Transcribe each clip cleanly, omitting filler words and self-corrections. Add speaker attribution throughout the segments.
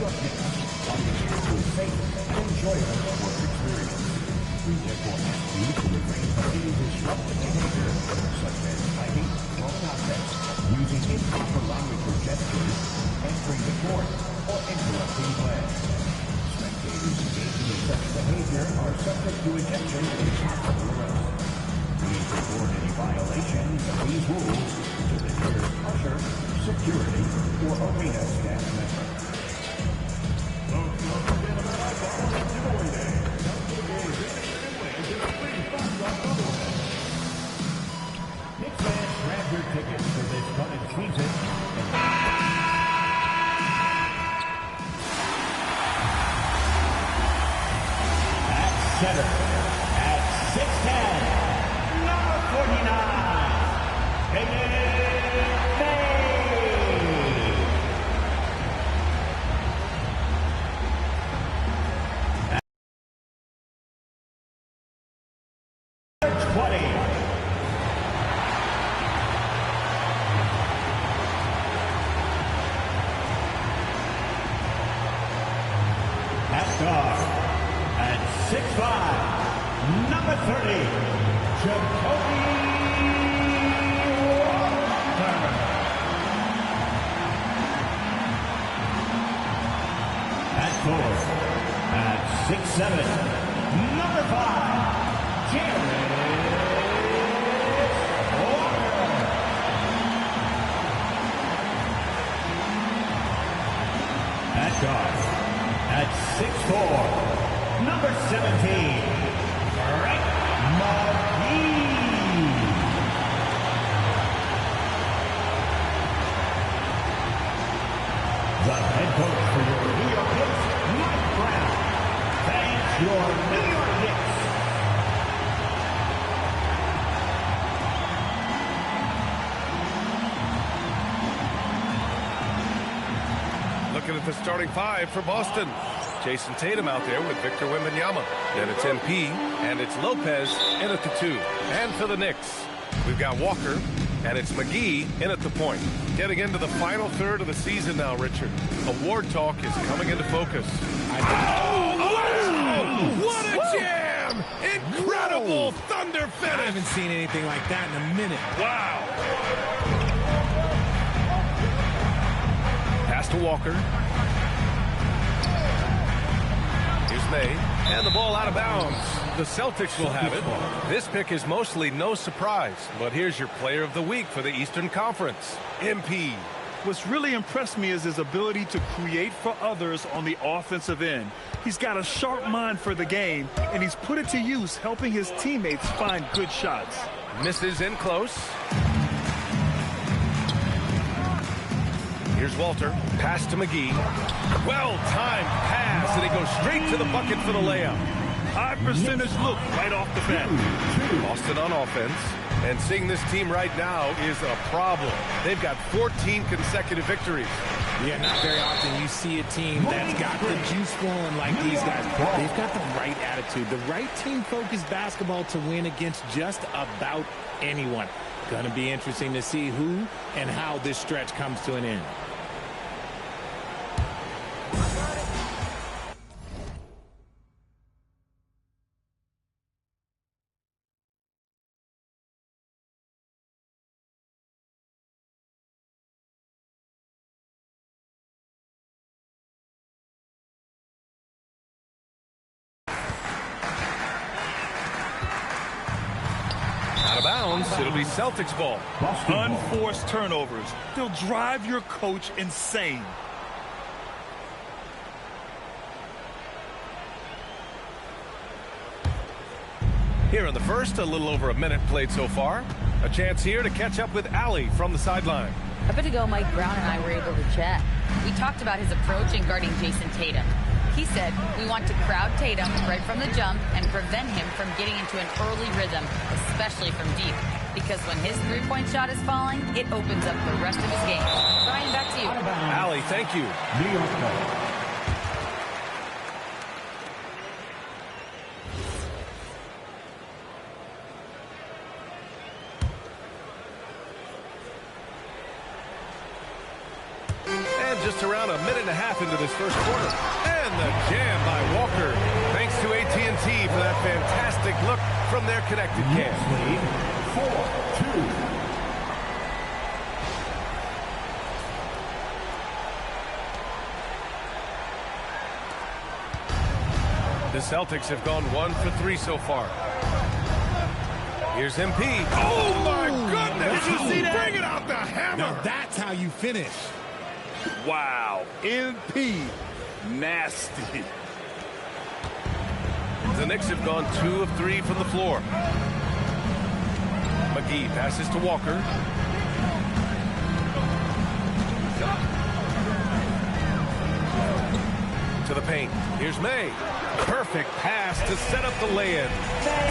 Speaker 1: York Knicks, walking into a safe and enjoyable sports experience. We therefore ask you to refrain from any disruptive behavior, such as typing, wrong context, using improper language or gestures, entering the court, or interrupting play. Spectators engaging in such behavior are subject to ejection and possible arrest. Please report any violations of these rules to the nearest usher, security, or arena staff member. Knicks fans, grab your tickets for this coming season. At center, at 6'10", number 49, at 6'5", number 30, Jacoby Walker. At fourth, at 6'7", number 5, Jared Walker. At guard, at 6'4", number 17, Frank McGee. The head coach for your New York Knicks, Mike Brown. Thanks your New York Knicks.
Speaker 2: Looking at the starting five for Boston. Jason Tatum out there with Victor Wembanyama. Then it's MP, and it's Lopez in at the 2. And for the Knicks, we've got Walker, and it's McGee in at the point. Getting into the final third of the season now, Richard. Award talk is coming into focus. What a jam! Incredible thunder finish!
Speaker 3: I haven't seen anything like that in a minute.
Speaker 2: Wow! Pass to Walker. May, and the ball out of bounds. The Celtics will have it. This pick is mostly no surprise, but here's your player of the week for the Eastern Conference, MP.
Speaker 4: What's really impressed me is his ability to create for others on the offensive end. He's got a sharp mind for the game, and he's put it to use, helping his teammates find good shots.
Speaker 2: Misses in close. Here's Walter. Pass to McGee. Well-timed pass, and he goes straight to the bucket for the layup.
Speaker 4: High percentage look right off the bat.
Speaker 2: Boston on offense. And seeing this team right now is a problem. They've got 14 consecutive victories.
Speaker 3: Yeah, not very often you see a team that's got the juice flowing like these guys. They've got the right attitude, the right team-focused basketball to win against just about anyone. Going to be interesting to see who and how this stretch comes to an end.
Speaker 2: Out of bounds, it'll be Celtics ball.
Speaker 4: Unforced turnovers. They'll drive your coach insane.
Speaker 2: Here in the first, a little over a minute played so far. A chance here to catch up with Allie from the sideline.
Speaker 5: A bit ago, Mike Brown and I were able to chat. We talked about his approach in guarding Jason Tatum. He said, we want to crowd Tatum right from the jump and prevent him from getting into an early rhythm, especially from deep. Because when his three-point shot is falling, it opens up the rest of his game. Brian, back to you.
Speaker 2: Allie, thank you.
Speaker 1: New York Knicks.
Speaker 2: And just just around a minute and a half into this first quarter. And the jam by Walker. Thanks to AT&T for that fantastic look from their connected cam.
Speaker 1: 4-2.
Speaker 2: The Celtics have gone 1 for 3 so far. Here's MP. Oh, my goodness.
Speaker 3: Did you see that?
Speaker 2: Bring it out the hammer.
Speaker 3: Now that's how you finish.
Speaker 4: Wow. MP. Nasty.
Speaker 2: The Knicks have gone 2 of 3 from the floor. McGee passes to Walker. To the paint. Here's May. Perfect pass to set up the lay-in.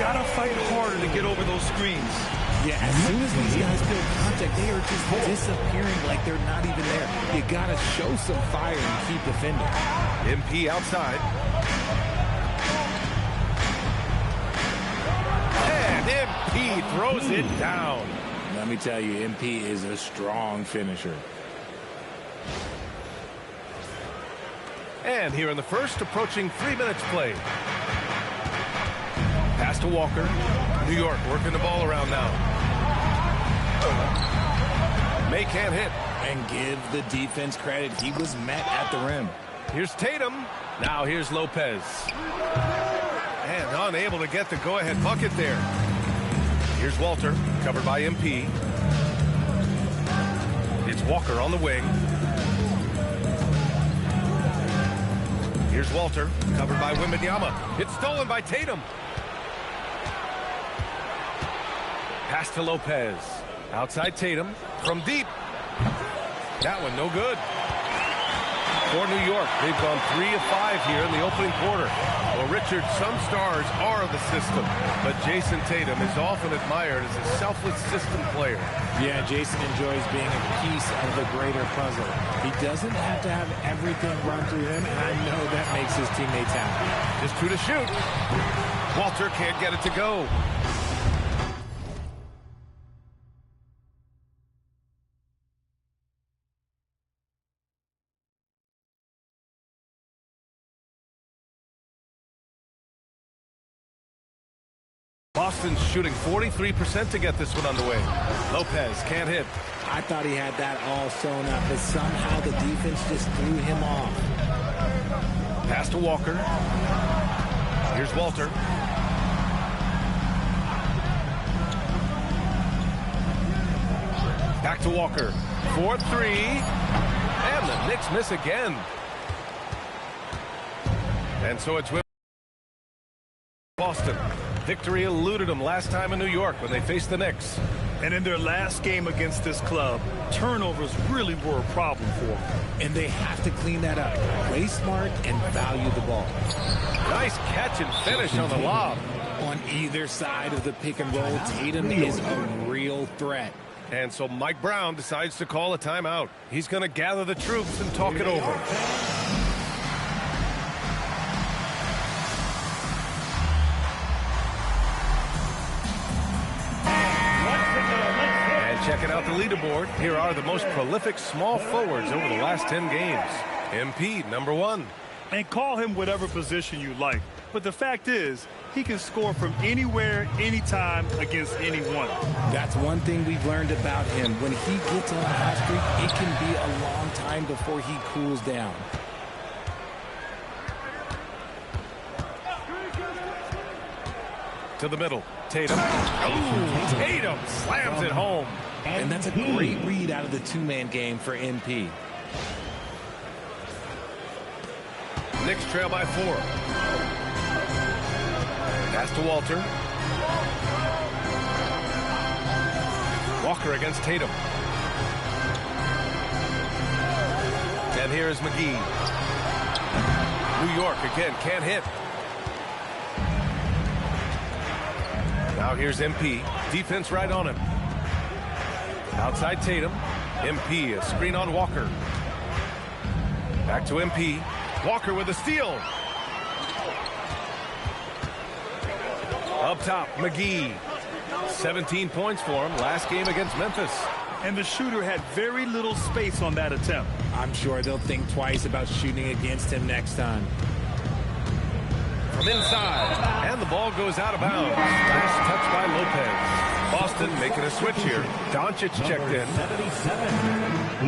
Speaker 4: Gotta fight harder to get over those screens.
Speaker 3: Yeah, as soon as these guys feel contact, they are just disappearing like they're not even there. You gotta show some fire and keep defending.
Speaker 2: MP outside. And MP throws it down.
Speaker 3: Let me tell you, MP is a strong finisher.
Speaker 2: And here in the first, approaching 3 minutes played. Pass to Walker. New York working the ball around now. May can't hit.
Speaker 3: And give the defense credit. He was met at the rim.
Speaker 2: Here's Tatum. Now here's Lopez. And unable to get the go-ahead bucket there. Here's Walter, covered by MP. It's Walker on the wing. Here's Walter, covered by Wembanyama. It's stolen by Tatum. Pass to Lopez. Outside Tatum. From deep. That one no good. For New York, they've gone 3 of 5 here in the opening quarter. Well, Richard, some stars are the system, but Jason Tatum is often admired as a selfless system player.
Speaker 3: Yeah, Jason enjoys being a piece of the greater puzzle. He doesn't have to have everything run through him, and I know that makes his teammates happy.
Speaker 2: Just 2 to shoot. Walter can't get it to go. Boston's shooting 43% to get this one underway. Lopez can't hit.
Speaker 3: I thought he had that all sewn up, but somehow the defense just threw him off.
Speaker 2: Pass to Walker. Here's Walter. Back to Walker. 4-3. And the Knicks miss again. And so it's Boston. Victory eluded them last time in New York when they faced the Knicks.
Speaker 4: And in their last game against this club, turnovers really were a problem for them.
Speaker 3: And they have to clean that up. Play smart and value the ball.
Speaker 2: Nice catch and finish on the lob.
Speaker 3: On either side of the pick and roll, Tatum is a real threat.
Speaker 2: And so Mike Brown decides to call a timeout. He's going to gather the troops and talk it over. Checking out the leaderboard, here are the most prolific small forwards over the last 10 games. MP, number 1.
Speaker 4: And call him whatever position you like. But the fact is, he can score from anywhere, anytime, against anyone.
Speaker 3: That's one thing we've learned about him. When he gets on a hot streak, it can be a long time before he cools down.
Speaker 2: To the middle, Tatum. Oh, Tatum slams it home.
Speaker 3: And that's a great read out of the two-man game for MP.
Speaker 2: Knicks trail by 4. Pass to Walter. Walker against Tatum. And here's McGee. New York again, can't hit. Now here's MP. Defense right on him. Outside Tatum. MP, a screen on Walker. Back to MP. Walker with a steal. Up top, McGee. 17 points for him last game against Memphis.
Speaker 4: And the shooter had very little space on that attempt.
Speaker 3: I'm sure they'll think twice about shooting against him next time.
Speaker 2: From inside, and the ball goes out of bounds. Last touch by Lopez. Boston making a switch here. Doncic checked in.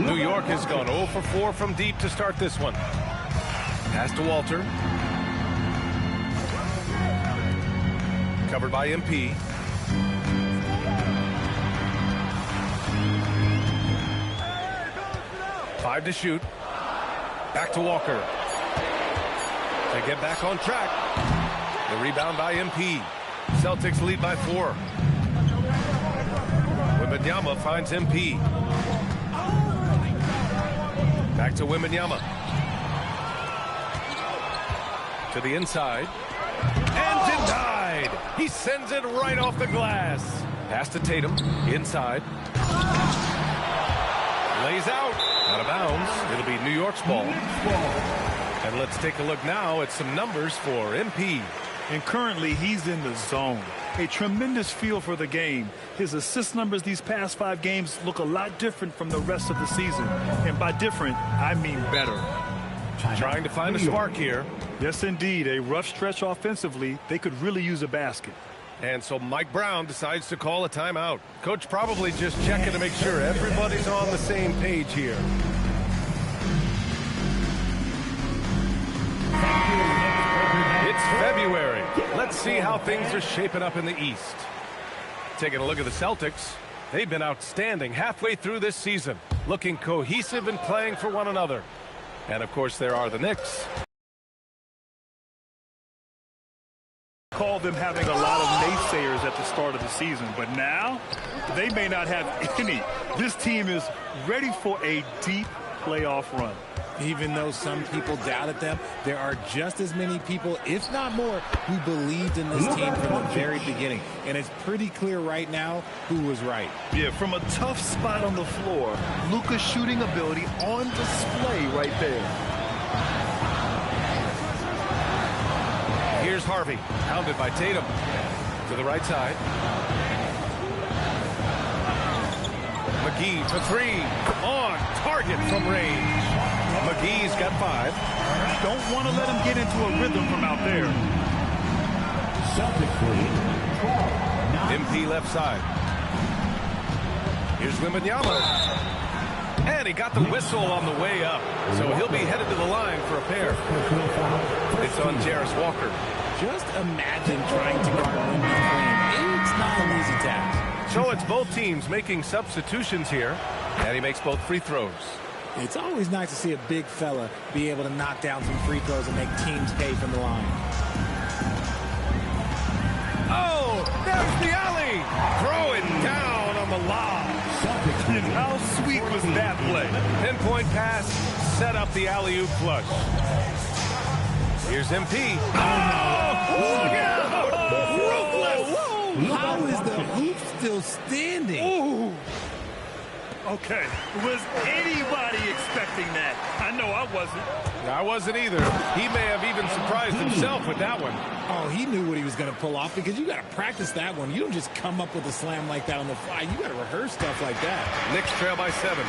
Speaker 2: New York has gone 0 for 4 from deep to start this one. Pass to Walter. Covered by MP. Five to shoot. Back to Walker. They get back on track. The rebound by MP. Celtics lead by 4. Wembanyama finds MP. Back to Wembanyama. To the inside. And denied. He sends it right off the glass. Pass to Tatum. Inside. Lays out. Out of bounds. It'll be New York's ball. And let's take a look now at some numbers for MP.
Speaker 4: And currently, he's in the zone. A tremendous feel for the game. His assist numbers these past 5 games look a lot different from the rest of the season. And by different, I mean better.
Speaker 2: Trying to find a spark here.
Speaker 4: Yes, indeed. A rough stretch offensively. They could really use a basket.
Speaker 2: And so Mike Brown decides to call a timeout. Coach probably just checking to make sure everybody's on the same page here. It's February. Let's see how things are shaping up in the East. Taking a look at the Celtics. They've been outstanding halfway through this season, looking cohesive and playing for one another. And, of course, there are the Knicks.
Speaker 4: Call them having a lot of naysayers at the start of the season, but now they may not have any. This team is ready for a deep playoff run.
Speaker 3: Even though some people doubted them, there are just as many people, if not more, who believed in this team from the very beginning. And it's pretty clear right now who was right.
Speaker 4: Yeah, from a tough spot on the floor, Luka's shooting ability on display right there.
Speaker 2: Here's Harvey, pounded by Tatum. To the right side. McGee for 3. On target from range. McGee's got 5.
Speaker 4: Don't want to let him get into a rhythm from out there.
Speaker 2: MP left side. Here's Wembanyama. And he got the whistle on the way up. So he'll be headed to the line for a pair. It's on Jarris Walker.
Speaker 3: Just imagine trying to guard Wemby's claim. It's not an easy task.
Speaker 2: So it's both teams making substitutions here. And he makes both free throws.
Speaker 3: It's always nice to see a big fella be able to knock down some free throws and make teams pay from the line.
Speaker 2: Oh, there's the alley. Throw it down on the lob.
Speaker 4: And how sweet was that play?
Speaker 2: Pinpoint pass, set up the alley-oop flush. Here's MP. Oh, look out! Ruthless!
Speaker 3: How is the hoop still standing?
Speaker 4: Ooh. Okay, was anybody expecting that? I know I wasn't.
Speaker 2: I wasn't either. He may have even surprised himself with that one.
Speaker 3: Oh, he knew what he was going to pull off because you got to practice that one. You don't just come up with a slam like that on the fly. You got to rehearse stuff like that.
Speaker 2: Knicks trail by 7.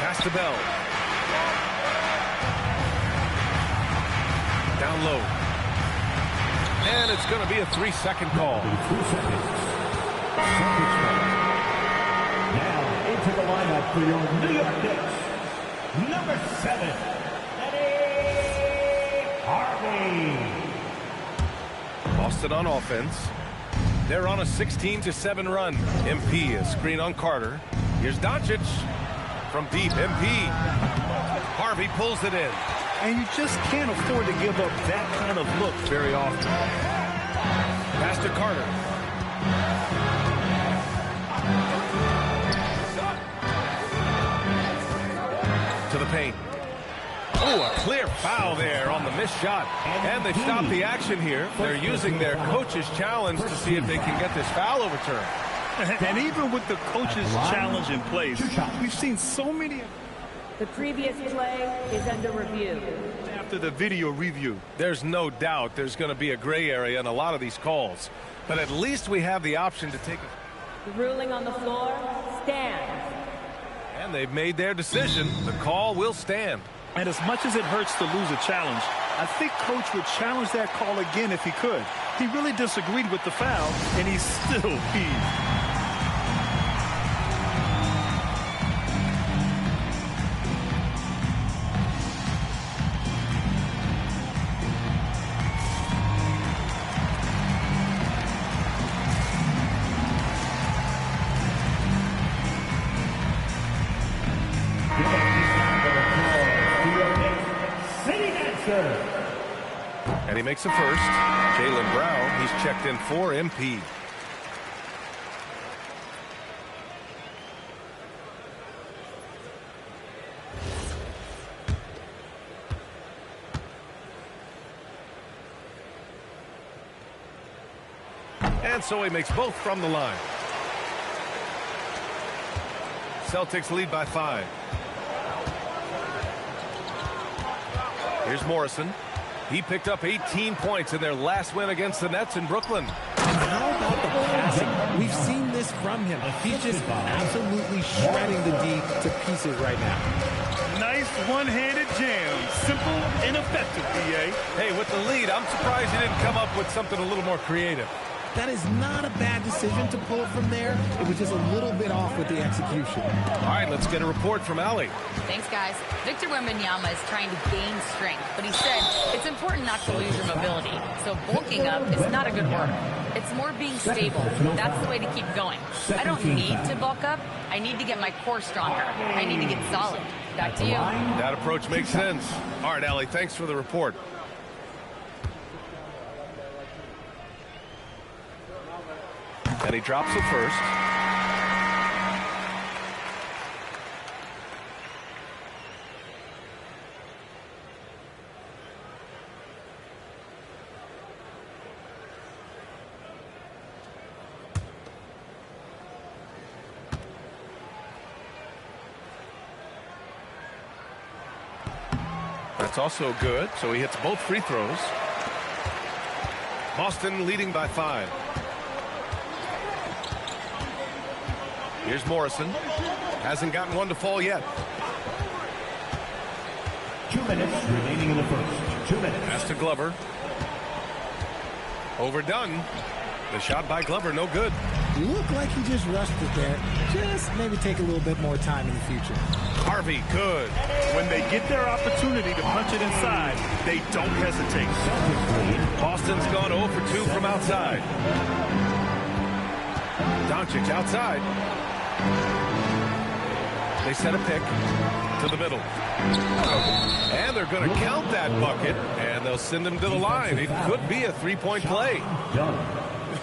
Speaker 2: Pass to Bell. Down low. And it's going to be a 3-second call.
Speaker 1: 3 seconds. Now into the lineup for your New York Knicks, number 7, Eddie Harvey.
Speaker 2: Boston on offense. They're on a 16-7 run. MP, a screen on Carter. Here's Doncic from deep. MP. Harvey pulls it in.
Speaker 4: And you just can't afford to give up that kind of look very often.
Speaker 2: Pass to Carter. To the paint. Oh, a clear foul there on the missed shot. And they've stopped the action here. They're using their coach's challenge to see if they can get this foul overturned.
Speaker 4: And even with the coach's challenge in place, we've seen so many.
Speaker 6: The previous play is under review.
Speaker 4: After the video review.
Speaker 2: There's no doubt there's going to be a gray area in a lot of these calls. But at least we have the option to take it.
Speaker 6: The ruling on the floor stands.
Speaker 2: And they've made their decision. The call will stand.
Speaker 4: And as much as it hurts to lose a challenge, I think Coach would challenge that call again if he could. He really disagreed with the foul, and he's still peeved.
Speaker 2: And he makes a first. Jaylen Brown, he's checked in for MP. And so he makes both from the line. Celtics lead by 5. Here's Morrison. He picked up 18 points in their last win against the Nets in Brooklyn.
Speaker 3: And how about the passing? We've seen this from him. He's just absolutely shredding the D to pieces right now.
Speaker 4: Nice one-handed jam. Simple and effective, PA.
Speaker 2: Hey, with the lead, I'm surprised he didn't come up with something a little more creative.
Speaker 3: That is not a bad decision to pull from there. It was just a little bit off with the execution.
Speaker 2: All right, let's get a report from Allie.
Speaker 5: Thanks, guys. Victor Wembanyama is trying to gain strength, but he said it's important not to lose your mobility. So bulking up is not a good word. It's more being stable. That's the way to keep going. I don't need to bulk up. I need to get my core stronger. I need to get solid. Back to you.
Speaker 2: That approach makes sense. All right, Allie, thanks for the report. And he drops it first. That's also good, so he hits both free throws. Boston leading by 5. Here's Morrison. Hasn't gotten one to fall yet.
Speaker 1: 2 minutes remaining in the first. 2 minutes.
Speaker 2: Pass to Glover. Overdone. The shot by Glover, no good.
Speaker 3: Looked like he just rushed it there. Just maybe take a little bit more time in the future.
Speaker 2: Harvey, good.
Speaker 4: When they get their opportunity to punch it inside, they don't hesitate.
Speaker 2: Boston's gone 0 for 2 from outside. Doncic outside. They set a pick to the middle. And they're going to count that bucket, and they'll send him to the line. It could be a three-point play.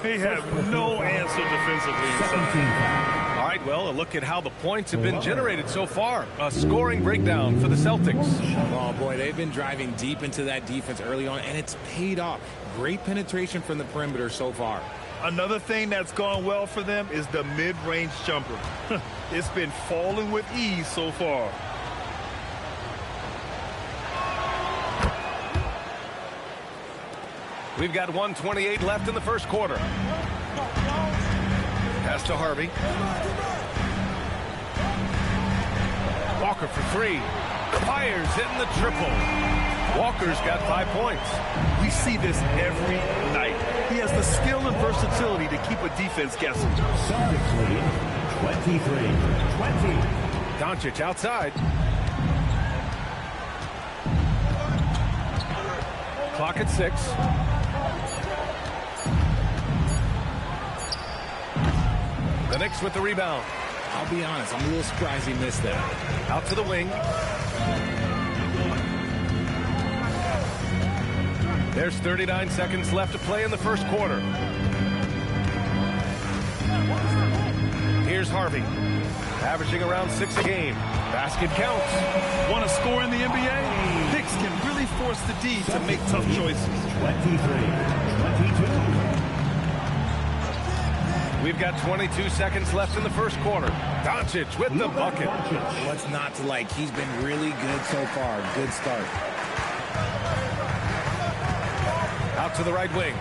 Speaker 4: They have no answer defensively inside.
Speaker 2: All right, well, a look at how the points have been generated so far. A scoring breakdown for the Celtics.
Speaker 3: Oh, boy, they've been driving deep into that defense early on, and it's paid off. Great penetration from the perimeter so far.
Speaker 4: Another thing that's gone well for them is the mid-range jumper. It's been falling with ease so far.
Speaker 2: We've got 1:28 left in the first quarter. Pass to Harvey. Walker for 3. Fires in the triple. Walker's got 5 points.
Speaker 4: We see this every night. He has the skill and versatility to keep a defense guessing.
Speaker 1: Celtics lead 23-20.
Speaker 2: Doncic outside. Clock at 6. The Knicks with the rebound.
Speaker 3: I'll be honest, I'm a little surprised he missed that.
Speaker 2: Out to the wing. There's 39 seconds left to play in the first quarter. Here's Harvey, averaging around 6 a game. Basket counts.
Speaker 4: Want to score in the NBA? Knicks can really force the D to make tough choices.
Speaker 1: 23-22.
Speaker 2: We've got 22 seconds left in the first quarter. Doncic with the bucket.
Speaker 3: What's not to like? He's been really good so far. Good start.
Speaker 2: Out to the right wing.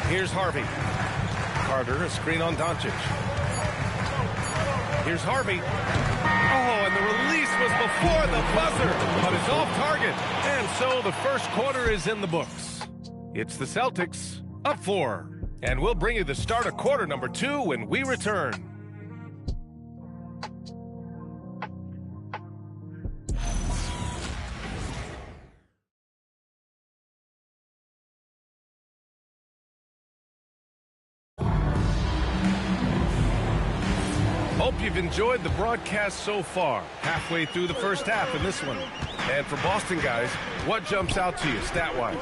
Speaker 2: Here's Harvey. Carter, a screen on Doncic. Here's Harvey. Oh, and the release was before the buzzer, but it's off target. And so the first quarter is in the books. It's the Celtics up 4. And we'll bring you the start of quarter number 2 when we return. Hope you've enjoyed the broadcast so far. Halfway through the first half in this one. And for Boston guys, what jumps out to you stat-wise?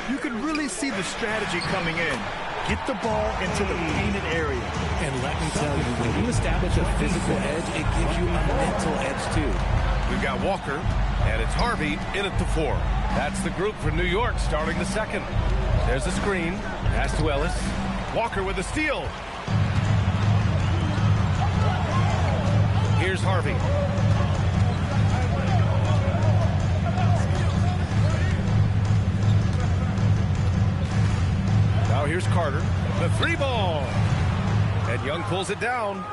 Speaker 4: You can really see the strategy coming in. Get the ball into the painted area.
Speaker 3: And let me tell you, when you establish a physical edge, it gives you a mental edge too.
Speaker 2: We've got Walker, and it's Harvey in at the 4. That's the group for New York starting the second. There's a screen. Pass to Ellis. Walker with a steal. Here's Harvey. Now here's Carter. The 3 ball. And Young pulls it down.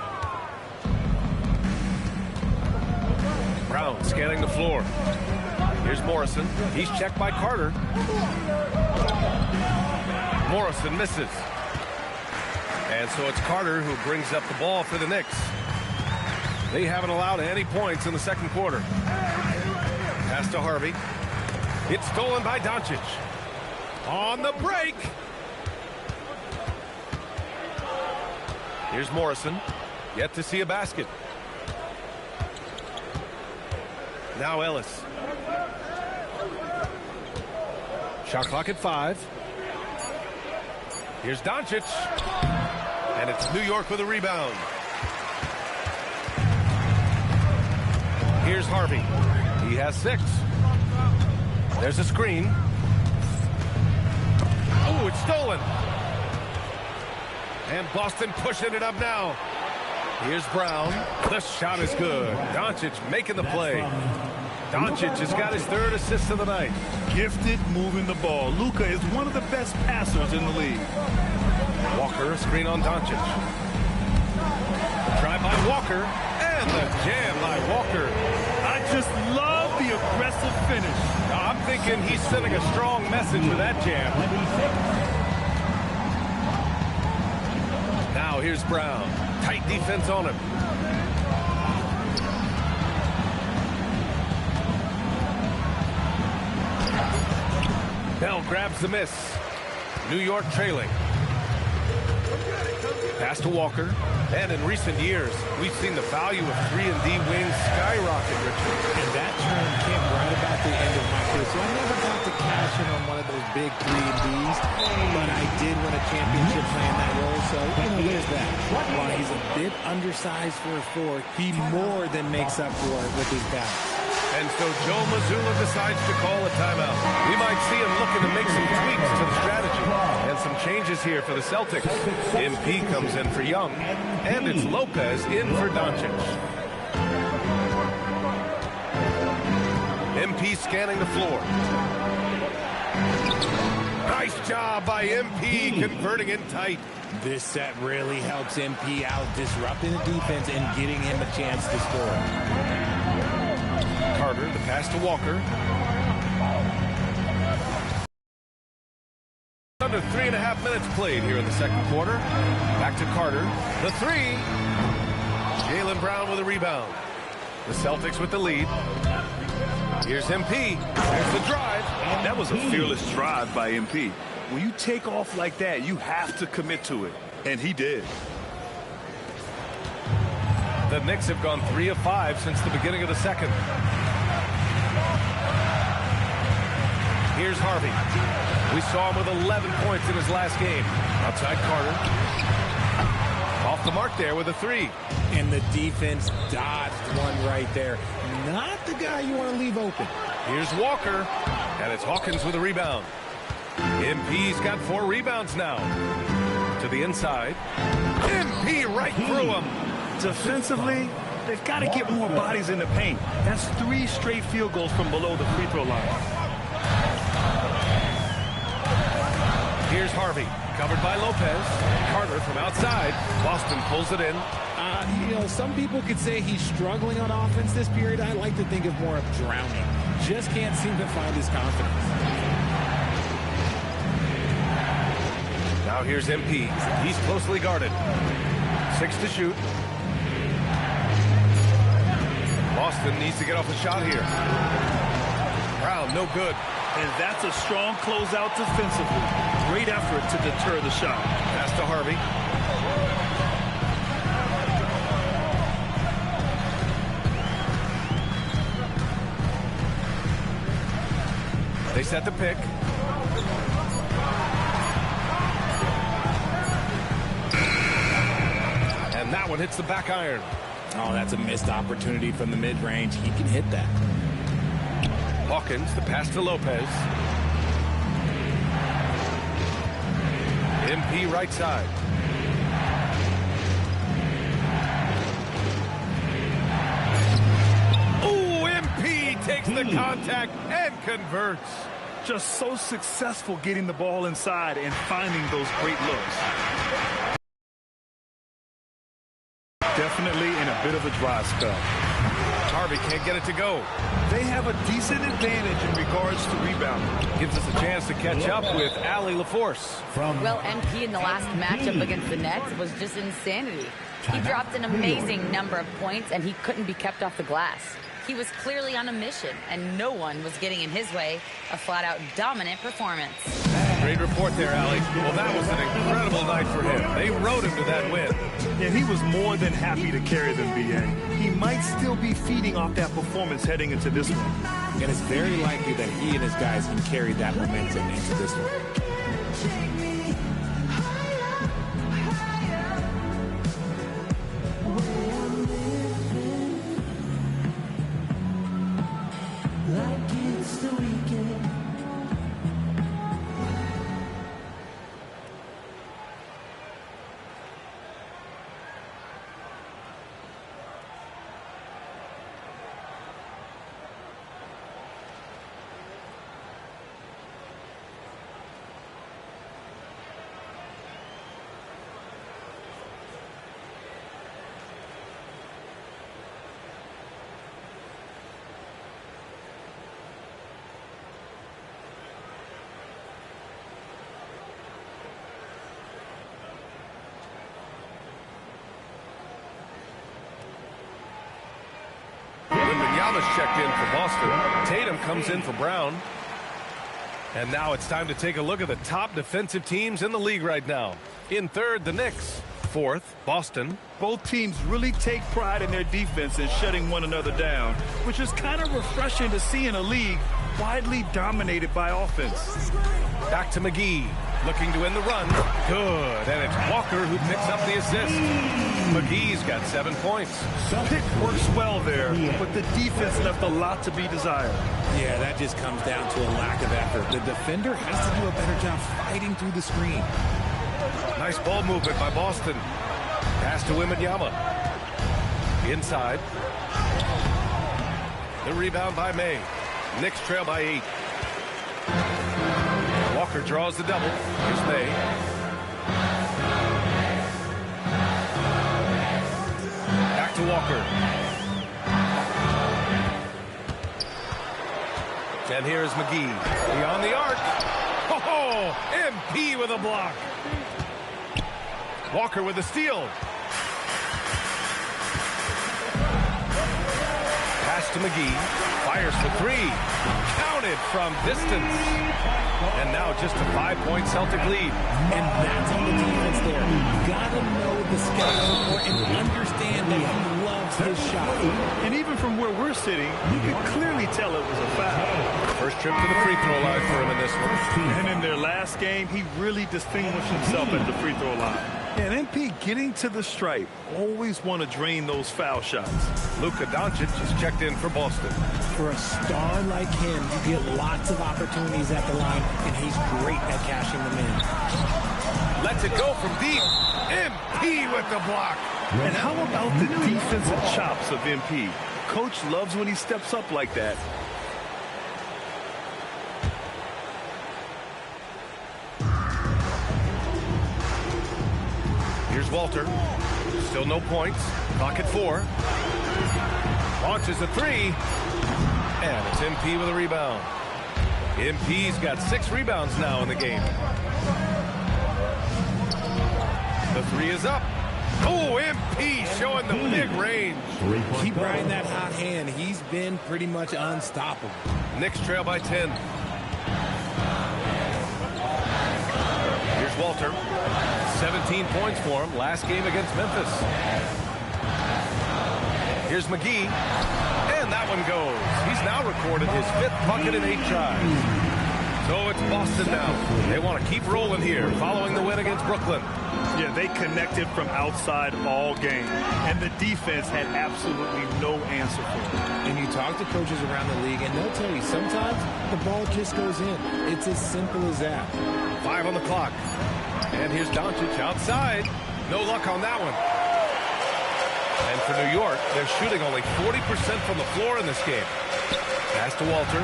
Speaker 2: Brown scanning the floor. Here's Morrison. He's checked by Carter. Morrison misses. And so it's Carter who brings up the ball for the Knicks. They haven't allowed any points in the second quarter. Pass to Harvey. It's stolen by Doncic. On the break. Here's Morrison. Yet to see a basket. Now Ellis. Shot clock at 5. Here's Doncic. And it's New York with a rebound. Here's Harvey. He has 6. There's a screen. Oh, it's stolen. And Boston pushing it up now. Here's Brown. The shot is good. Doncic making the play. Doncic has got his 3rd assist of the night.
Speaker 4: Gifted moving the ball. Luka is one of the best passers in the league.
Speaker 2: Walker, screen on Doncic. Try by Walker. And the jam by Walker.
Speaker 4: I just love the aggressive finish.
Speaker 2: Now, I'm thinking he's sending a strong message with that jam. Now here's Brown. Tight defense on him. Bell grabs the miss. New York trailing. Pass to Walker. And in recent years, we've seen the value of 3-and-D wings skyrocket, Richard.
Speaker 3: And that trend came right about the end of my career. So I never got to cash in on one of those big 3-and-Ds, but I did win a championship playing that role. So, there's that. While he's a bit undersized for a 4, he more than makes up for it with his balance.
Speaker 2: And so Joe Mazzulla decides to call a timeout. We might see him looking to make some tweaks to the strategy. And some changes here for the Celtics. MP comes in for Young. And it's Lopez in for Doncic. MP scanning the floor. Nice job by MP converting in tight.
Speaker 3: This set really helps MP out, disrupting the defense and getting him a chance to score.
Speaker 2: Carter, the pass to Walker. Under 3.5 minutes played here in the second quarter. Back to Carter. The 3. Jaylen Brown with a rebound. The Celtics with the lead. Here's MP. There's the drive.
Speaker 4: That was a fearless drive by MP. When you take off like that, you have to commit to it. And he did.
Speaker 2: The Knicks have gone 3 of 5 since the beginning of the second. Here's Harvey. We saw him with 11 points in his last game. Outside Carter. Off the mark there with a 3.
Speaker 3: And the defense dodged one right there. Not the guy you want to leave open.
Speaker 2: Here's Walker. And it's Hawkins with a rebound. MP's got 4 rebounds now. To the inside. MP right through him. Defensively, they've got to get more bodies in the paint. That's 3 straight field goals from below the free throw line. Here's Harvey. Covered by Lopez. Carter from outside. Boston pulls it in.
Speaker 3: You know, some people could say he's struggling on offense this period. I like to think of more of drowning. Just can't seem to find his confidence.
Speaker 2: Now here's MP. He's closely guarded. 6 to shoot. Boston needs to get off a shot here. Brown, no good.
Speaker 4: And that's a strong closeout defensively. Great effort to deter the shot.
Speaker 2: Pass to Harvey. They set the pick. And that one hits the back iron.
Speaker 3: Oh, that's a missed opportunity from the mid-range. He can hit that.
Speaker 2: Hawkins, the pass to Lopez. MP right side. Ooh, MP takes the contact and converts.
Speaker 4: Just so successful getting the ball inside and finding those great looks. Definitely in a bit of a dry spell.
Speaker 2: Harvey can't get it to go.
Speaker 4: They have a decent advantage in regards to rebounding.
Speaker 2: Gives us a chance to catch up with Allie LaForce.
Speaker 5: Well, MP in the last matchup against the Nets was just insanity. He dropped an amazing number of points, and he couldn't be kept off the glass. He was clearly on a mission, and no one was getting in his way. A flat-out dominant performance.
Speaker 2: Great report there, Allie. Well, that was an incredible night for him. They rode him to that win.
Speaker 4: And he was more than happy to carry them, B.A. He might still be feeding off that performance heading into this one.
Speaker 3: And it's very likely that he and his guys can carry that momentum into this one.
Speaker 2: Thomas checked in for Boston. Tatum comes in for Brown. And now it's time to take a look at the top defensive teams in the league right now. In third, the Knicks. Fourth, Boston.
Speaker 4: Both teams really take pride in their defense and shutting one another down, which is kind of refreshing to see in a league widely dominated by offense.
Speaker 2: Back to McGee, looking to end the run. Good, and it's Walker who picks up the assist. McGee's got 7 points.
Speaker 4: Pick works well there, but the defense left a lot to be desired.
Speaker 3: Yeah, that just comes down to a lack of effort. The defender has to do a better job fighting through the screen.
Speaker 2: Nice ball movement by Boston. Pass to Wembanyama. Inside. The rebound by May. Knicks trail by 8. Walker draws the double. Here's May. Back to Walker. And here's McGee. Beyond the arc. Oh, MP with a block. Walker with a steal. Pass to McGee. Fires for 3. Counted from distance. And now just a 5-point Celtic lead.
Speaker 3: And that's on the defense there. You gotta know the schedule and understand that he loves his shot.
Speaker 4: And even from where we're sitting, you can clearly tell it was a foul.
Speaker 2: First trip to the free throw line for him in this one.
Speaker 4: And in their last game, he really distinguished himself at the free throw line. And MP getting to the stripe, always want to drain those foul shots.
Speaker 2: Luka Doncic is checked in for Boston.
Speaker 3: For a star like him, you get lots of opportunities at the line, and he's great at cashing them in.
Speaker 2: Lets it go from deep. MP with the block.
Speaker 4: And how about the defensive chops of MP? Coach loves when he steps up like that.
Speaker 2: Here's Walter. Still no points. Clock at 4. Launches a 3. And it's MP with a rebound. MP's got 6 rebounds now in the game. The 3 is up. Oh, MP showing the big range.
Speaker 3: Keep riding that hot hand. He's been pretty much unstoppable.
Speaker 2: Knicks trail by 10. Here's Walter. 17 points for him last game against Memphis. Here's McGee. And that one goes. He's now recorded his 5th bucket in 8 tries. So it's Boston now. They want to keep rolling here following the win against Brooklyn.
Speaker 4: Yeah, they connected from outside all game, and the defense had absolutely no answer for it.
Speaker 3: And you talk to coaches around the league, and they'll tell you sometimes the ball just goes in. It's as simple as that.
Speaker 2: 5 on the clock. And here's Doncic outside. No luck on that one. And for New York, they're shooting only 40% from the floor in this game. Pass to Walter.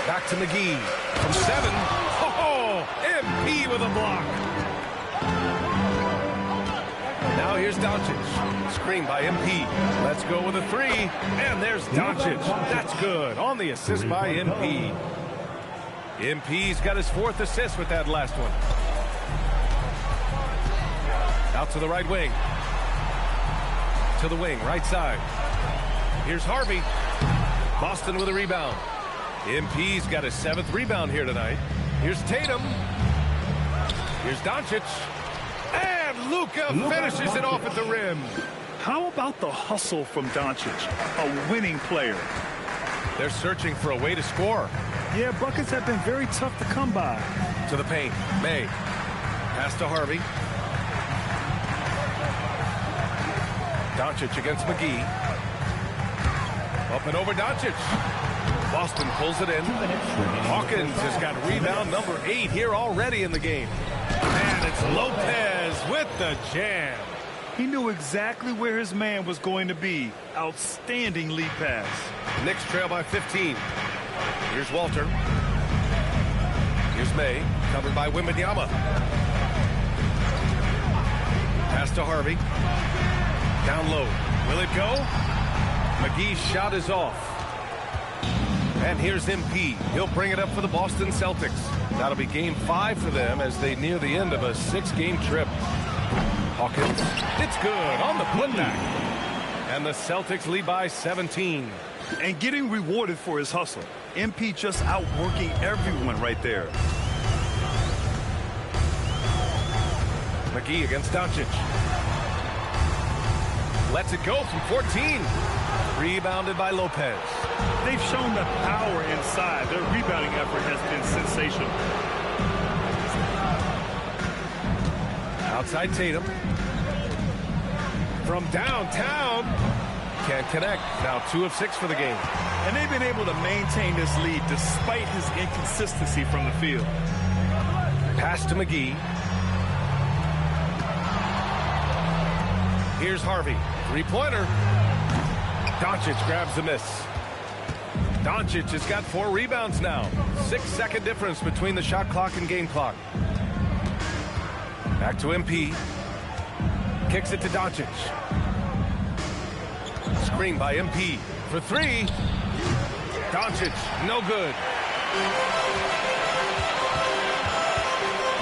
Speaker 2: Back to McGee. From 7. Oh, MP with a block. Now here's Doncic. Screen by MP. Let's go with a 3. And there's Doncic. That's good. On the assist by MP. MP's got his 4th assist with that last one. Out to the right wing. To the wing, right side. Here's Harvey. Boston with a rebound. MP's got his 7th rebound here tonight. Here's Tatum. Here's Doncic. And Luka finishes it off at the rim.
Speaker 4: How about the hustle from Doncic, a winning player?
Speaker 2: They're searching for a way to score.
Speaker 4: Yeah, buckets have been very tough to come by.
Speaker 2: To the paint. May. Pass to Harvey. Doncic against McGee. Up and over Doncic. Boston pulls it in. Hawkins has got rebound number 8 here already in the game. And it's Lopez with the jam.
Speaker 4: He knew exactly where his man was going to be. Outstanding lead pass.
Speaker 2: Knicks trail by 15. Here's Walter. Here's May, covered by Wembanyama. Pass to Harvey. Down low. Will it go? McGee's shot is off. And here's MP. He'll bring it up for the Boston Celtics. That'll be game 5 for them as they near the end of a 6-game trip. Hawkins. It's good on the putback. And the Celtics lead by 17.
Speaker 4: And getting rewarded for his hustle. MP just outworking everyone right there.
Speaker 2: McGee against Doncic. Lets it go from 14. Rebounded by Lopez.
Speaker 4: They've shown the power inside. Their rebounding effort has been sensational.
Speaker 2: Outside Tatum. From downtown. Can't connect. Now 2 of 6 for the game.
Speaker 4: And they've been able to maintain this lead despite his inconsistency from the field.
Speaker 2: Pass to McGee. Here's Harvey. 3-pointer. Doncic grabs the miss. Doncic has got 4 rebounds now. 6-second difference between the shot clock and game clock. Back to MP. Kicks it to Doncic. Screen by MP for 3. Doncic, no good.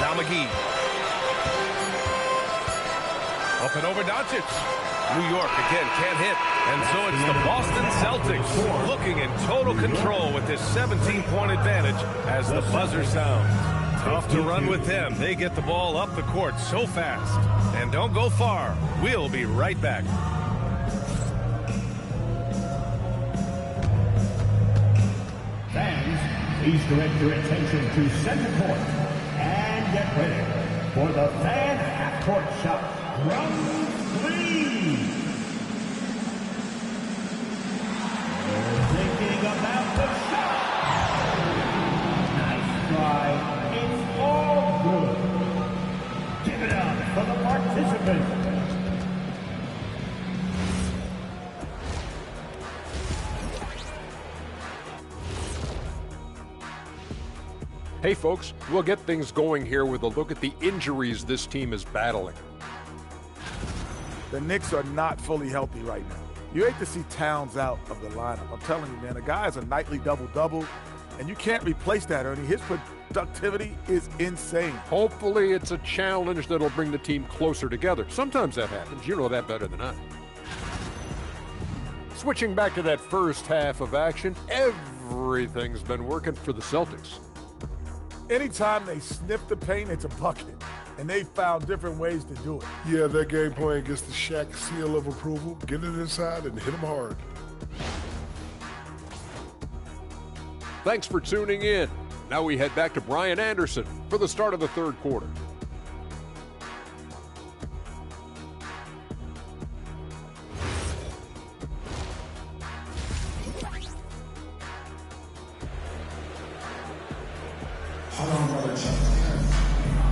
Speaker 2: Now McGee. Up and over Doncic. New York again can't hit. And so it's the Boston Celtics looking in total control with this 17-point advantage as the buzzer sounds. Tough to run with them. They get the ball up the court so fast. And don't go far. We'll be right back.
Speaker 1: Fans, please direct your attention to center court and get ready for the fan half-court shot from 3. They're thinking about the shot. Nice try. It's all good. Give it up for the participants.
Speaker 7: Hey folks, we'll get things going here with a look at the injuries this team is battling. The Knicks are not fully healthy right now. You hate to see Towns out of the lineup. I'm telling you, man, the guy is a nightly double-double, and you can't replace that, Ernie. His productivity is insane.
Speaker 8: Hopefully it's a challenge that'll bring the team closer together. Sometimes that happens. You know that better than I. Switching back to that first half of action, everything's been working for the Celtics.
Speaker 7: Anytime they sniff the paint, it's a bucket. And they found different ways to do it.
Speaker 9: Yeah, that game plan gets the Shaq seal of approval. Get it inside and hit them hard.
Speaker 8: Thanks for tuning in. Now we head back to Brian Anderson for the start of the third quarter.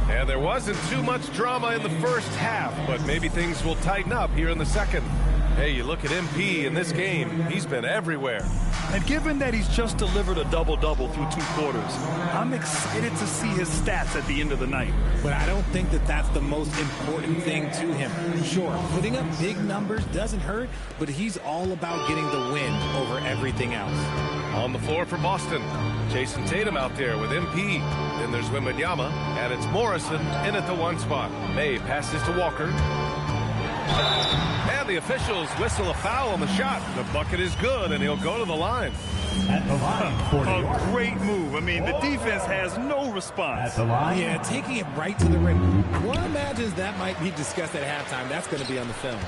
Speaker 2: And there wasn't too much drama in the first half, but maybe things will tighten up here in the second. Hey, you look at MP in this game, he's been everywhere.
Speaker 4: And given that he's just delivered a double-double through 2 quarters, I'm excited to see his stats at the end of the night.
Speaker 3: But I don't think that that's the most important thing to him. Sure, putting up big numbers doesn't hurt, but he's all about getting the win over everything else.
Speaker 2: On the floor for Boston, Jason Tatum out there with MP. Then there's Wembanyama, and it's Morrison in at the 1 spot. May passes to Walker. And the officials whistle a foul on the shot. The bucket is good, and he'll go to the line.
Speaker 1: At the line for New York.
Speaker 4: A great move. I mean, the defense has no response.
Speaker 1: At the line.
Speaker 3: Yeah, taking it right to the rim. One imagines that might be discussed at halftime. That's going to be on the film.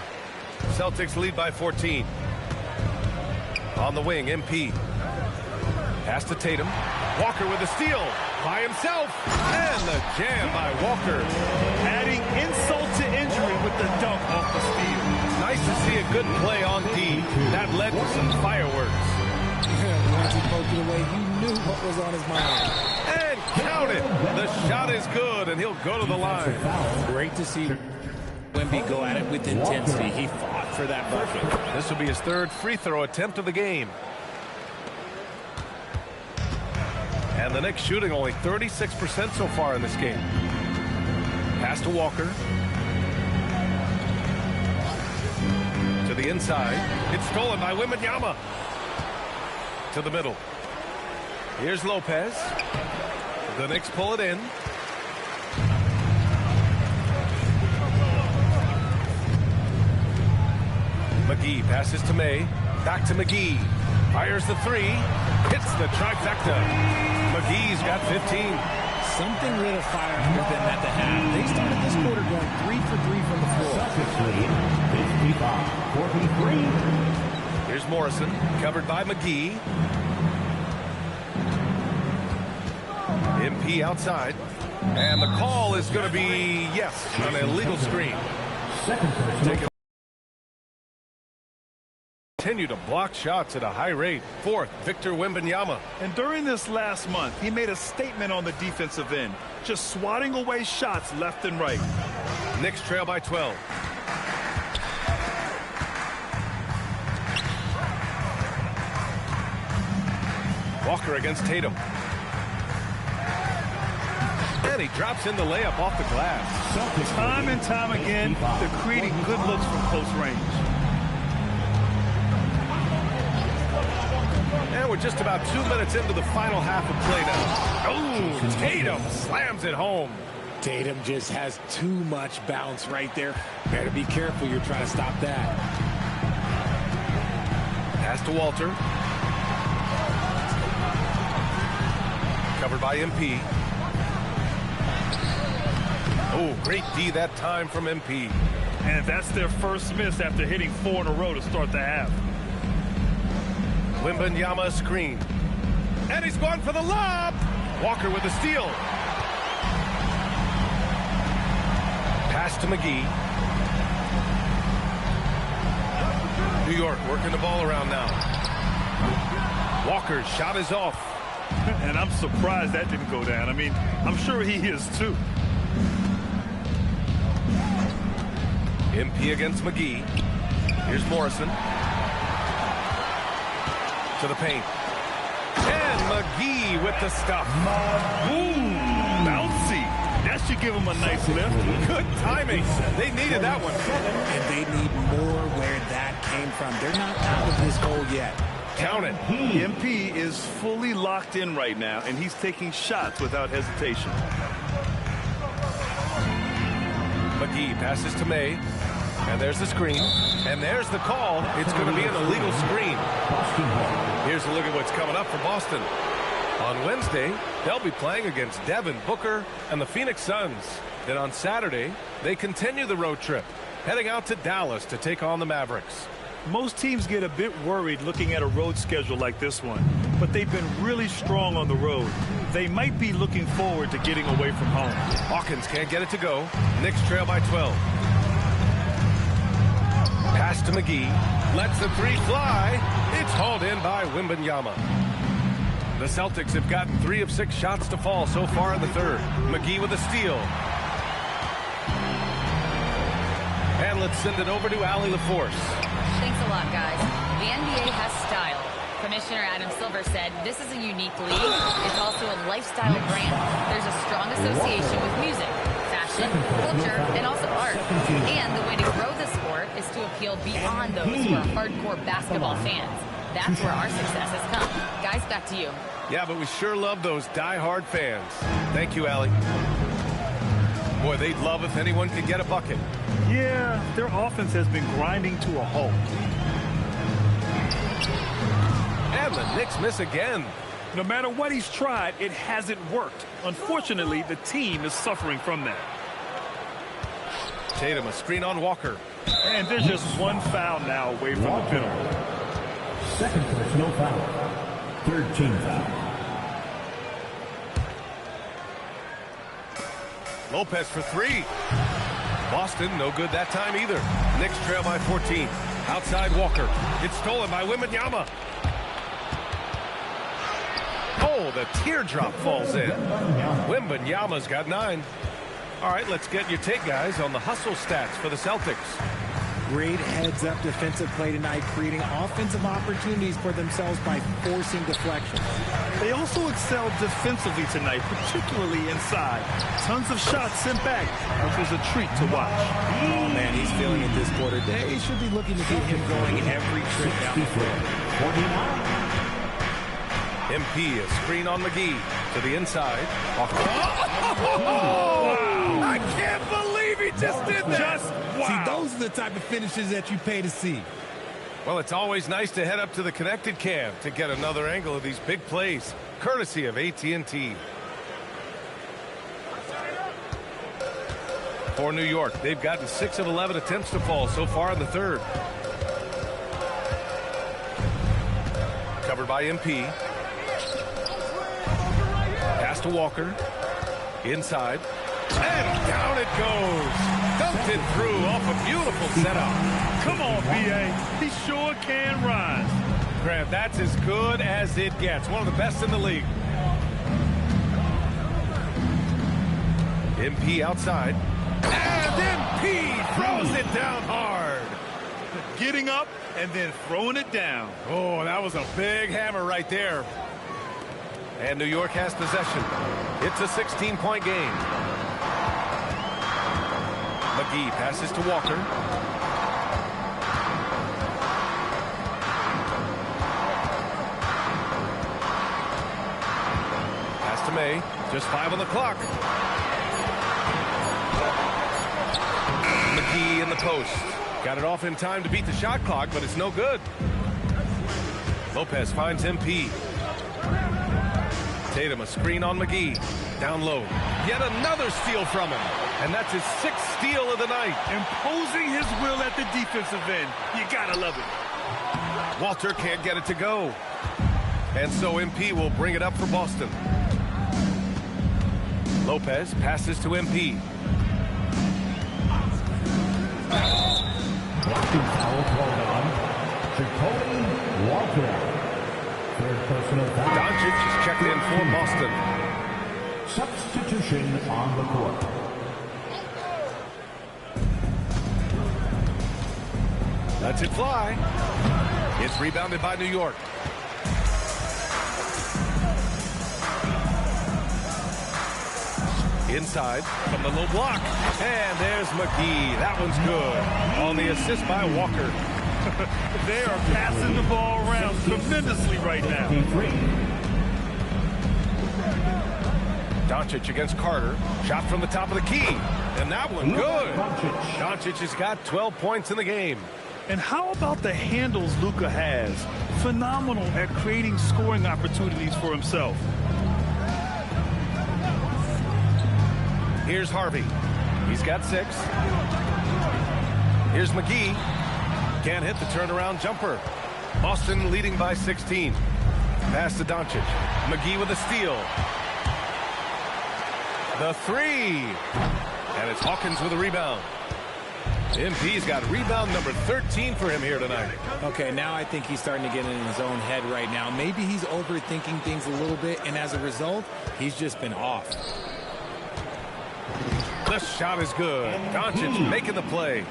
Speaker 2: Celtics lead by 14. On the wing, MP. Pass to Tatum. Walker with a steal by himself. And the jam by Walker.
Speaker 4: Adding insult to injury with the dunk off the steal.
Speaker 2: Nice to see a good play on D. That led to some fireworks.
Speaker 3: Once he poked it away, you knew what was on his mind.
Speaker 2: And count it. The shot is good, and he'll go to the line.
Speaker 3: Great to see Wemby go at it with intensity. He fought for that bucket.
Speaker 2: This will be his 3rd free throw attempt of the game. And the Knicks shooting only 36% so far in this game. Pass to Walker. To the inside. It's stolen by Wembanyama. To the middle. Here's Lopez. The Knicks pull it in. McGee passes to May. Back to McGee. Fires the 3. Hits the trifecta. McGee's got 15.
Speaker 3: Something lit a fire under them at the half. They started this quarter going 3 for 3 from the floor.
Speaker 1: Celtics lead 55-43.
Speaker 2: Here's Morrison, covered by McGee. MP outside. And the call is going to be, yes, an illegal screen.
Speaker 1: Second person.
Speaker 2: Continue to block shots at a high rate. 4th, Victor Wembanyama.
Speaker 4: And during this last month, he made a statement on the defensive end, just swatting away shots left and right.
Speaker 2: Knicks trail by 12. Walker against Tatum. And he drops in the layup off the glass.
Speaker 4: Time and time again, they're creating good looks from close range.
Speaker 2: And we're just about 2 minutes into the final half of play now. Oh, Tatum slams it home.
Speaker 3: Tatum just has too much bounce right there. Better be careful. You're trying to stop that.
Speaker 2: Pass to Walter. Covered by MP. Oh, great D that time from MP.
Speaker 4: And that's their first miss after hitting 4 in a row to start the half.
Speaker 2: Wembanyama screen. And he's going for the lob. Walker with the steal. Pass to McGee. New York working the ball around now. Walker's shot is off.
Speaker 4: And I'm surprised that didn't go down. I mean, I'm sure he is too.
Speaker 2: MP against McGee. Here's Morrison. To the paint. And McGee with the stuff.
Speaker 4: Ooh, bouncy. That should give him a nice lift.
Speaker 2: Good timing. They needed that one.
Speaker 3: And they need more where that came from. They're not out of this hole yet.
Speaker 2: Count it.
Speaker 4: MP is fully locked in right now, and he's taking shots without hesitation.
Speaker 2: McGee passes to May. And there's the screen. And there's the call. It's going to be an illegal screen. Here's a look at what's coming up for Boston. On Wednesday, they'll be playing against Devin Booker and the Phoenix Suns. Then on Saturday, they continue the road trip, heading out to Dallas to take on the Mavericks.
Speaker 4: Most teams get a bit worried looking at a road schedule like this one, but they've been really strong on the road. They might be looking forward to getting away from home.
Speaker 2: Hawkins can't get it to go. Knicks trail by 12. Pass to McGee. Lets the three fly. It's hauled in by Wembanyama. The Celtics have gotten 3 of 6 shots to fall so far in the third. McGee with a steal. And let's send it over to Allie LaForce.
Speaker 5: Thanks a lot, guys. The NBA has style. Commissioner Adam Silver said this is a unique league. It's also a lifestyle brand. There's a strong association with music, fashion, culture, and also art. And the way to grow the sport is to appeal beyond those who are hardcore basketball fans. That's where our success has come. Guys, back to you.
Speaker 2: Yeah, but we sure love those die-hard fans. Thank you, Allie. Boy, they'd love if anyone could get a bucket.
Speaker 4: Yeah, their offense has been grinding to a halt.
Speaker 2: And the Knicks miss again.
Speaker 4: No matter what he's tried, it hasn't worked. Unfortunately, the team is suffering from that.
Speaker 2: Tatum, a screen on Walker.
Speaker 4: And there's just one foul now away from the penalty.
Speaker 1: Second personal foul. Third team foul.
Speaker 2: Lopez for 3. Boston, no good that time either. Knicks trail by 14. Outside Walker. It's stolen by Wembanyama. Oh, the teardrop falls in. Wembanyama's got 9. All right, let's get your take, guys, on the hustle stats for the Celtics.
Speaker 3: Great heads-up defensive play tonight, creating offensive opportunities for themselves by forcing deflections.
Speaker 4: They also excelled defensively tonight, particularly inside. Tons of shots sent back, which was a treat to watch.
Speaker 3: Oh, man, he's feeling it this quarter. They should be looking to get him going every trip down the floor.
Speaker 2: MP, a screen on McGee to the inside. Off the
Speaker 3: Wow.
Speaker 2: I can't believe he just did that.
Speaker 3: Wow. See, those are the type of finishes that you pay to see.
Speaker 2: Well, it's always nice to head up to the connected cam to get another angle of these big plays, courtesy of AT&T. For New York, they've gotten 6 of 11 attempts to fall so far in the third. Covered by MP. Pass to Walker. Inside. And down it goes. Dunked it through off a beautiful setup.
Speaker 4: Come on, B.A. He sure can rise.
Speaker 2: Grant, that's as good as it gets. One of the best in the league. MP outside. And MP throws it down hard.
Speaker 4: Getting up and then throwing it down.
Speaker 2: Oh, that was a big hammer right there. And New York has possession. It's a 16-point game. McGee passes to Walker. Pass to May. Just 5 on the clock. McGee in the post. Got it off in time to beat the shot clock, but it's no good. Lopez finds MP. Tatum, a screen on McGee. Down low. Yet another steal from him. And that's his 6th steal of the night.
Speaker 4: Imposing his will at the defensive end. You gotta love it.
Speaker 2: Walter can't get it to go. And so MP will bring it up for Boston. Lopez passes to MP.
Speaker 1: Blocking foul called on Jacoby Walker. Third personal foul.
Speaker 2: Doncic is checked in for Boston.
Speaker 1: Substitution on the court.
Speaker 2: Lets it fly. It's rebounded by New York. Inside from the low block. And there's McGee. That one's good. On the assist by Walker.
Speaker 4: They are passing the ball around tremendously right now.
Speaker 2: Doncic against Carter. Shot from the top of the key. And that one good. Doncic has got 12 points in the game.
Speaker 4: And how about the handles Luka has? Phenomenal at creating scoring opportunities for himself.
Speaker 2: Here's Harvey. He's got 6. Here's McGee. Can't hit the turnaround jumper. Boston leading by 16. Pass to Doncic. McGee with a steal. The 3. And it's Hawkins with a rebound. MP's got rebound number 13 for him here tonight.
Speaker 3: Okay, now I think he's starting to get in his own head right now. Maybe he's overthinking things a little bit, and as a result, he's just been off.
Speaker 2: The shot is good. Doncic making the play.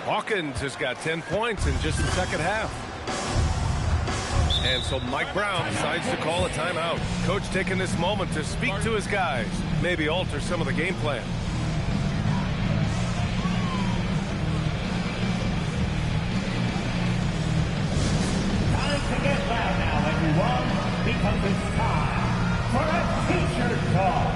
Speaker 2: Hawkins has got 10 points in just the second half. And so Mike Brown decides to call a timeout. Coach taking this moment to speak to his guys, maybe alter some of the game plan.
Speaker 1: Time to get loud now, everyone, because it's time for a T-shirt talk.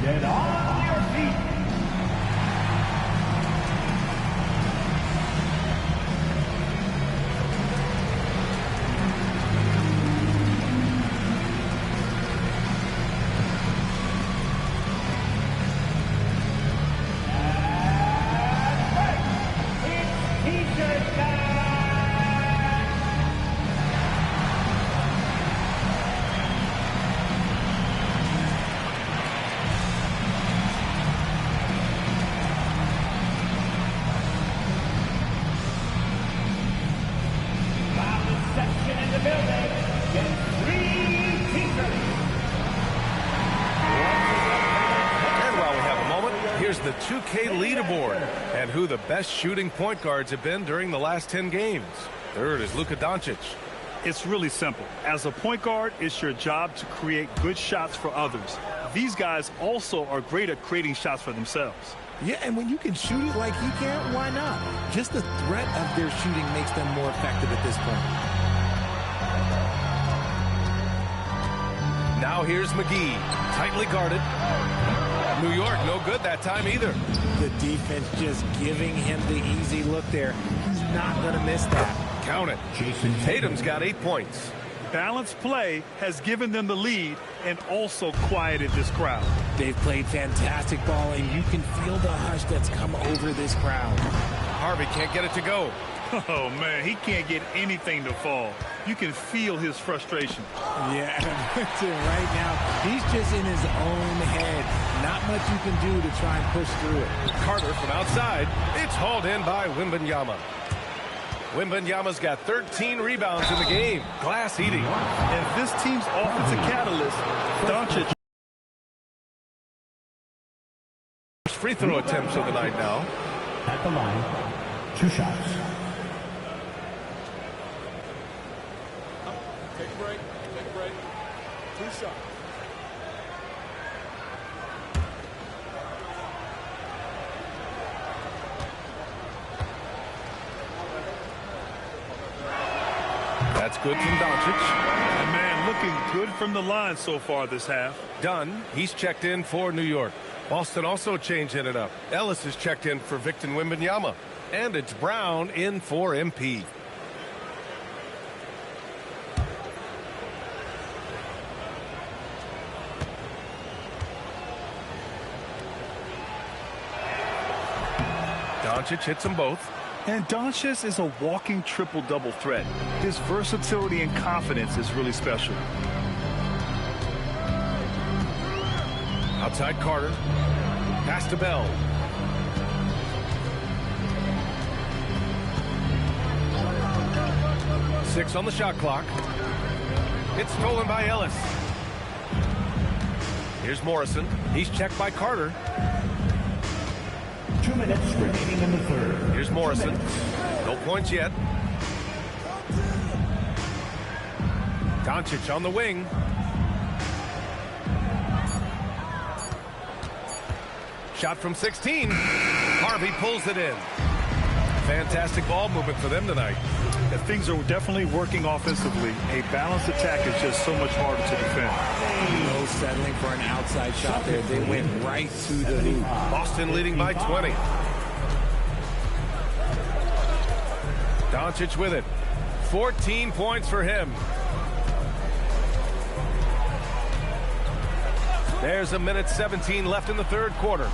Speaker 1: Get on your feet. It's T-shirt time.
Speaker 2: The 2K leaderboard and who the best shooting point guards have been during the last 10 games. Third is Luka Doncic.
Speaker 4: It's really simple. As a point guard, it's your job to create good shots for others. These guys also are great at creating shots for themselves.
Speaker 3: Yeah, and when you can shoot it like he can, why not? Just the threat of their shooting makes them more effective at this point.
Speaker 2: Now here's McGee, tightly guarded. New York, no good that time either.
Speaker 3: The defense just giving him the easy look there. He's not going to miss that.
Speaker 2: Count it. Jason Tatum's got 8 points.
Speaker 4: Balanced play has given them the lead and also quieted this crowd.
Speaker 3: They've played fantastic ball, and you can feel the hush that's come over this crowd.
Speaker 2: Harvey can't get it to go.
Speaker 4: Oh, man, he can't get anything to fall. You can feel his frustration.
Speaker 3: Yeah, right now, he's just in his own head. Not much you can do to try and push through it.
Speaker 2: Carter from outside. It's hauled in by Wembanyama. Wembanyama's got 13 rebounds in the game. Glass eating.
Speaker 4: And this team's offensive catalyst, Doncic.
Speaker 2: Free throw attempts of the night now.
Speaker 1: At the line, 2 shots.
Speaker 8: Take a break. 2 shots.
Speaker 2: That's good from Doncic.
Speaker 4: And man, looking good from the line so far this half.
Speaker 2: Dunn, he's checked in for New York. Boston also changing it up. Ellis is checked in for Victor Wembanyama. And it's Brown in for MP. Doncic hits them both.
Speaker 4: And Doncic is a walking triple-double threat. His versatility and confidence is really special.
Speaker 2: Outside Carter. Pass to Bell. Six on the shot clock. It's stolen by Ellis. Here's Morrison. He's checked by Carter.
Speaker 1: 2 minutes remaining in the third.
Speaker 2: Here's Morrison. No points yet. Doncic on the wing. Shot from 16. Harvey pulls it in. Fantastic ball movement for them tonight.
Speaker 4: And things are definitely working offensively. A balanced attack is just so much harder to defend.
Speaker 3: No settling for an outside shot there. They went right to the hoop.
Speaker 2: Boston leading by 20. Doncic with it. 14 points for him. There's a minute 17 left in the third quarter.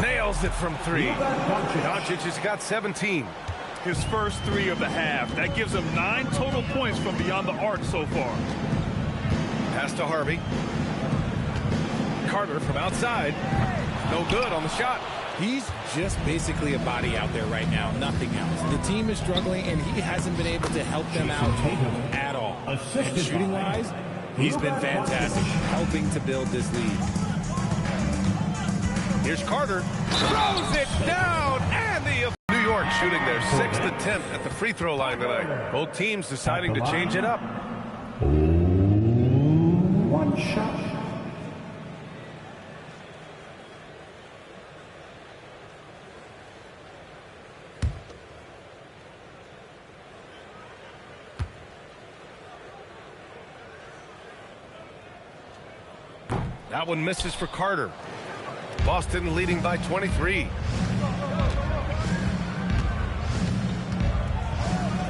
Speaker 2: Nails it from 3. Doncic has got 17.
Speaker 4: His first 3 of the half. That gives him 9 total points from beyond the arc so far.
Speaker 2: Pass to Harvey. Carter from outside. No good on the shot.
Speaker 3: He's just basically a body out there right now, nothing else. The team is struggling, and he hasn't been able to help them out at all. And shooting-wise, he's been fantastic, helping to build this lead.
Speaker 2: Here's Carter. Throws it down, and the New York shooting their 6th attempt at the free throw line tonight. Both teams deciding to change it up.
Speaker 1: One shot.
Speaker 2: That one misses for Carter. Boston leading by 23.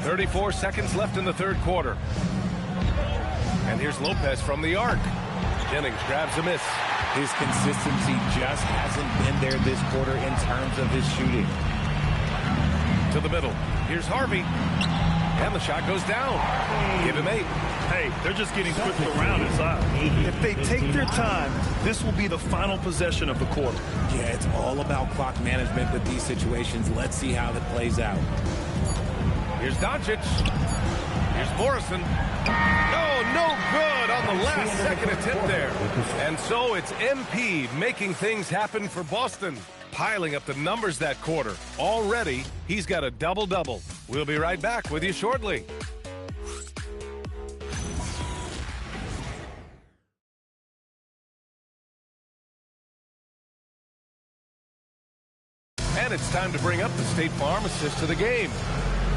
Speaker 2: 34 seconds left in the third quarter. And here's Lopez from the arc. Jennings grabs a miss.
Speaker 3: His consistency just hasn't been there this quarter in terms of his shooting.
Speaker 2: To the middle. Here's Harvey. And the shot goes down. Give him 8.
Speaker 4: Hey, they're just getting whipped around inside. If they take their time, this will be the final possession of the quarter.
Speaker 3: Yeah, it's all about clock management with these situations. Let's see how that plays out.
Speaker 2: Here's Doncic. Here's Morrison. Oh, no good on the last second attempt there. And so it's MP making things happen for Boston. Piling up the numbers that quarter. Already, he's got a double-double. We'll be right back with you shortly. And it's time to bring up the State Farm assist to the game.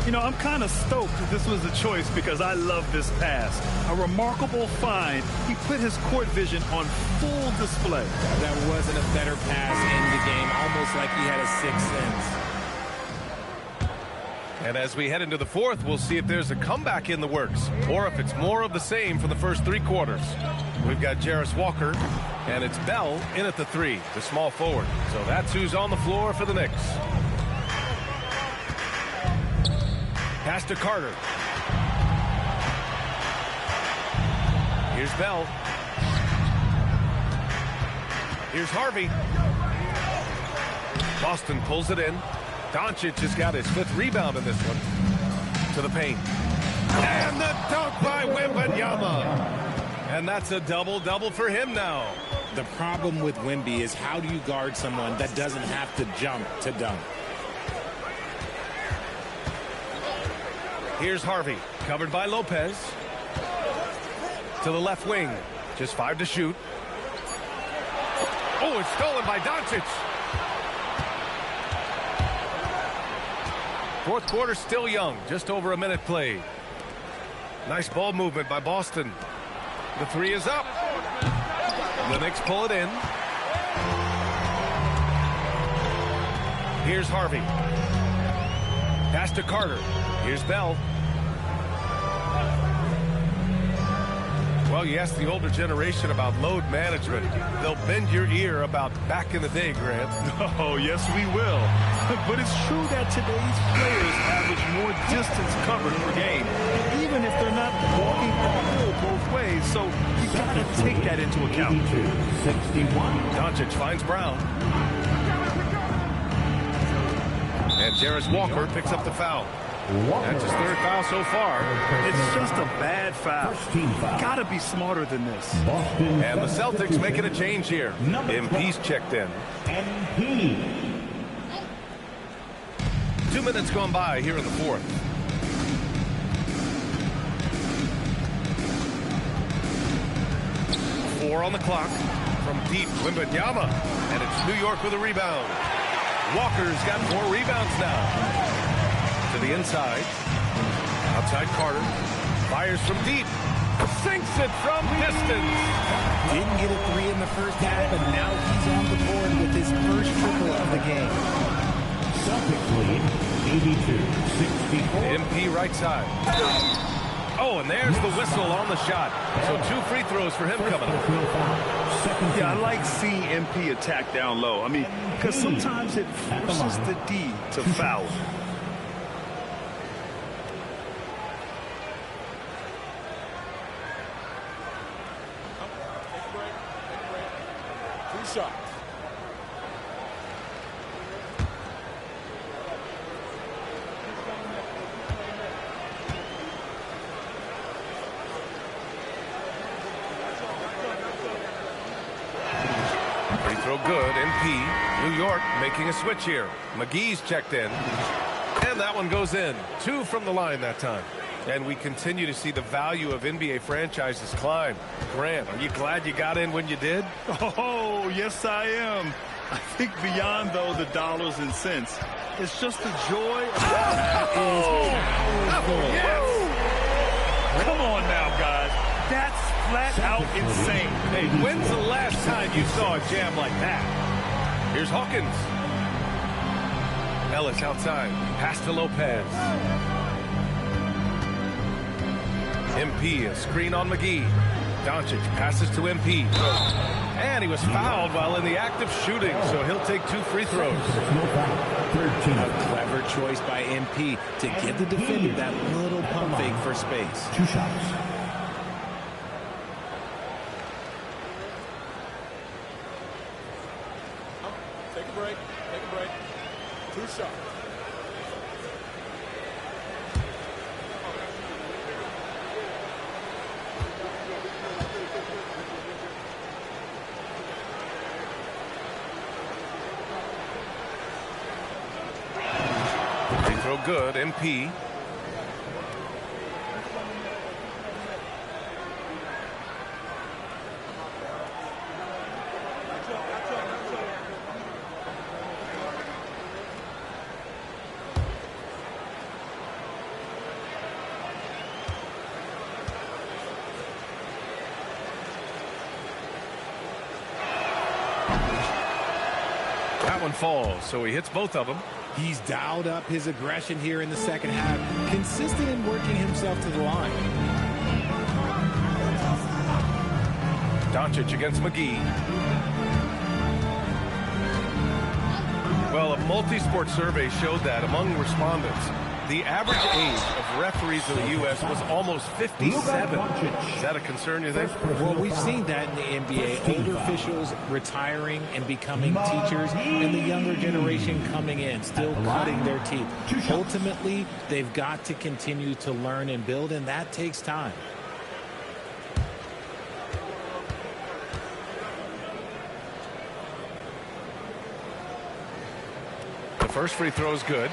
Speaker 4: You know, I'm kind of stoked that this was a choice because I love this pass. A remarkable find. He put his court vision on full display.
Speaker 3: That wasn't a better pass in the game, almost like he had a sixth sense.
Speaker 2: And as we head into the fourth, we'll see if there's a comeback in the works or if it's more of the same for the first 3 quarters. We've got Jarris Walker, and it's Bell in at the 3, the small forward. So that's who's on the floor for the Knicks. Pass to Carter. Here's Bell. Here's Harvey. Boston pulls it in. Doncic has got his 5th rebound in this one. To the paint. And the dunk by Wembanyama. And that's a double-double for him now.
Speaker 3: The problem with Wemby is how do you guard someone that doesn't have to jump to dunk?
Speaker 2: Here's Harvey, covered by Lopez. To the left wing, just 5 to shoot. Oh, it's stolen by Doncic. Fourth quarter still young, just over a minute played. Nice ball movement by Boston. The 3 is up. The Knicks pull it in. Here's Harvey. Pass to Carter. Here's Bell. Well, you ask the older generation about load management. They'll bend your ear about back in the day, Grant.
Speaker 4: Oh, yes, we will. But it's true that today's players average more distance covered per game, even if they're not walking the floor both ways. So you got to take that into account.
Speaker 1: 61.
Speaker 2: Doncic finds Brown. And Jarris Walker picks up the foul. That's his third foul so far.
Speaker 4: It's just a bad foul.
Speaker 1: First team foul.
Speaker 4: Gotta be smarter than this.
Speaker 1: Boston.
Speaker 2: And the Celtics making a change here. MP's checked in.
Speaker 1: MP.
Speaker 2: 2 minutes gone by here in the fourth. Four on the clock from deep. Wembanyama, and it's New York with a rebound. Walker's got 4 rebounds now. To the inside. Outside Carter. Fires from deep. Sinks it from distance.
Speaker 3: Didn't get a 3 in the first half, and now he's on the board with his first triple of the game.
Speaker 1: Celtics lead 82-64.
Speaker 2: MP right side. Oh, and there's the whistle on the shot. So 2 free throws for him coming up.
Speaker 4: Yeah, I like seeing MP attack down low. I mean, because sometimes it forces the D to foul.
Speaker 8: Shots.
Speaker 2: Free throw good. MP. New York making a switch here. McGee's checked in. And that one goes in. 2 from the line that time. And we continue to see the value of NBA franchises climb. Grant, are you glad you got in when you did?
Speaker 4: Oh, yes, I am. I think beyond, though, the dollars and cents, it's just the joy of yes! Come on now, guys. That's flat out insane.
Speaker 2: Hey, when's the last time you saw a jam like that? Here's Hawkins. Ellis outside. Pass to Lopez. MP, a screen on McGee. Doncic passes to MP. And he was fouled while in the act of shooting, so he'll take 2 free throws.
Speaker 3: A clever choice by MP to give the defender that little pump fake for space.
Speaker 1: 2 shots.
Speaker 8: Take a break. Take a break. 2 shots.
Speaker 2: Free throw good. MP. That one falls, so he hits both of them.
Speaker 3: He's dialed up his aggression here in the second half, consistent in working himself to the line.
Speaker 2: Doncic against McGee. Well, a multi-sport survey showed that among respondents, the average age of referees in the U.S. was almost 57. Is that a concern, you think?
Speaker 3: Well, we've seen that in the NBA. Older officials retiring and becoming teachers, and the younger generation coming in, still cutting their teeth. Ultimately, they've got to continue to learn and build, and that takes time.
Speaker 2: The first free throw is good.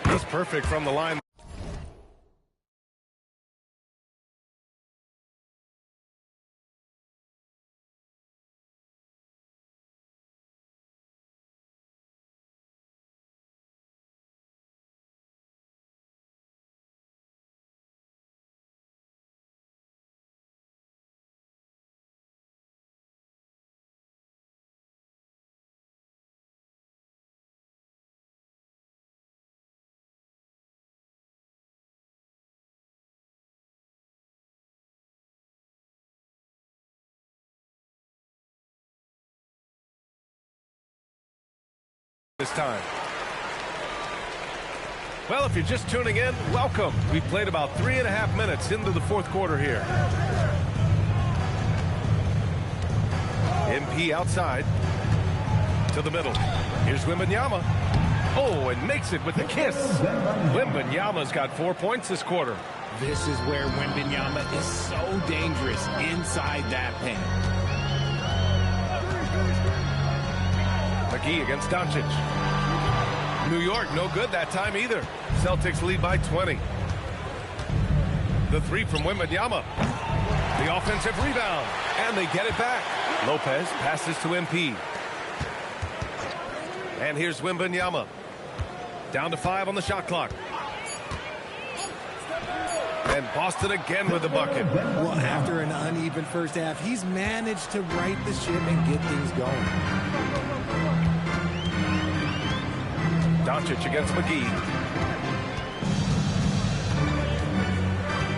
Speaker 2: He's perfect from the line. this time. Well, if you're just tuning in, welcome. We played about 3.5 minutes into the fourth quarter here. MP outside to the middle. Here's Wembanyama. Oh, and makes it with the kiss. Wembanyama's got 4 points this quarter.
Speaker 3: This is where Wembanyama is so dangerous inside that paint.
Speaker 2: McGee against Doncic. New York, no good that time either. Celtics lead by 20. The three from Wembanyama. The offensive rebound, and they get it back. Lopez passes to MP. And here's Wembanyama. Down to 5 on the shot clock. And Boston again with the bucket.
Speaker 3: Well, after an uneven first half, he's managed to right the ship and get things going.
Speaker 2: Doncic against McGee.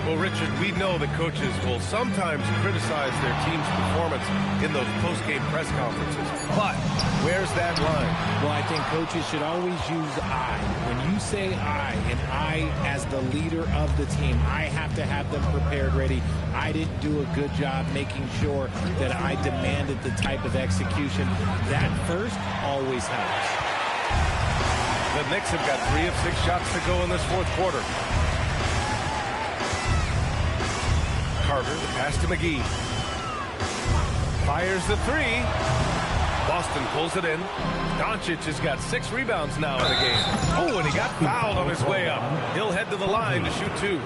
Speaker 2: Well, Richard, we know that coaches will sometimes criticize their team's performance in those post-game press conferences. But where's that line?
Speaker 3: Well, I think coaches should always use I. When you say I, and I as the leader of the team, I have to have them prepared ready. I didn't do a good job making sure that I demanded the type of execution. That first always helps.
Speaker 2: The Knicks have got 3 of 6 shots to go in this fourth quarter. Carter, the pass to McGee. Fires the 3. Boston pulls it in. Doncic has got 6 rebounds now in the game. Oh, and he got fouled on his way up. He'll head to the line to shoot 2.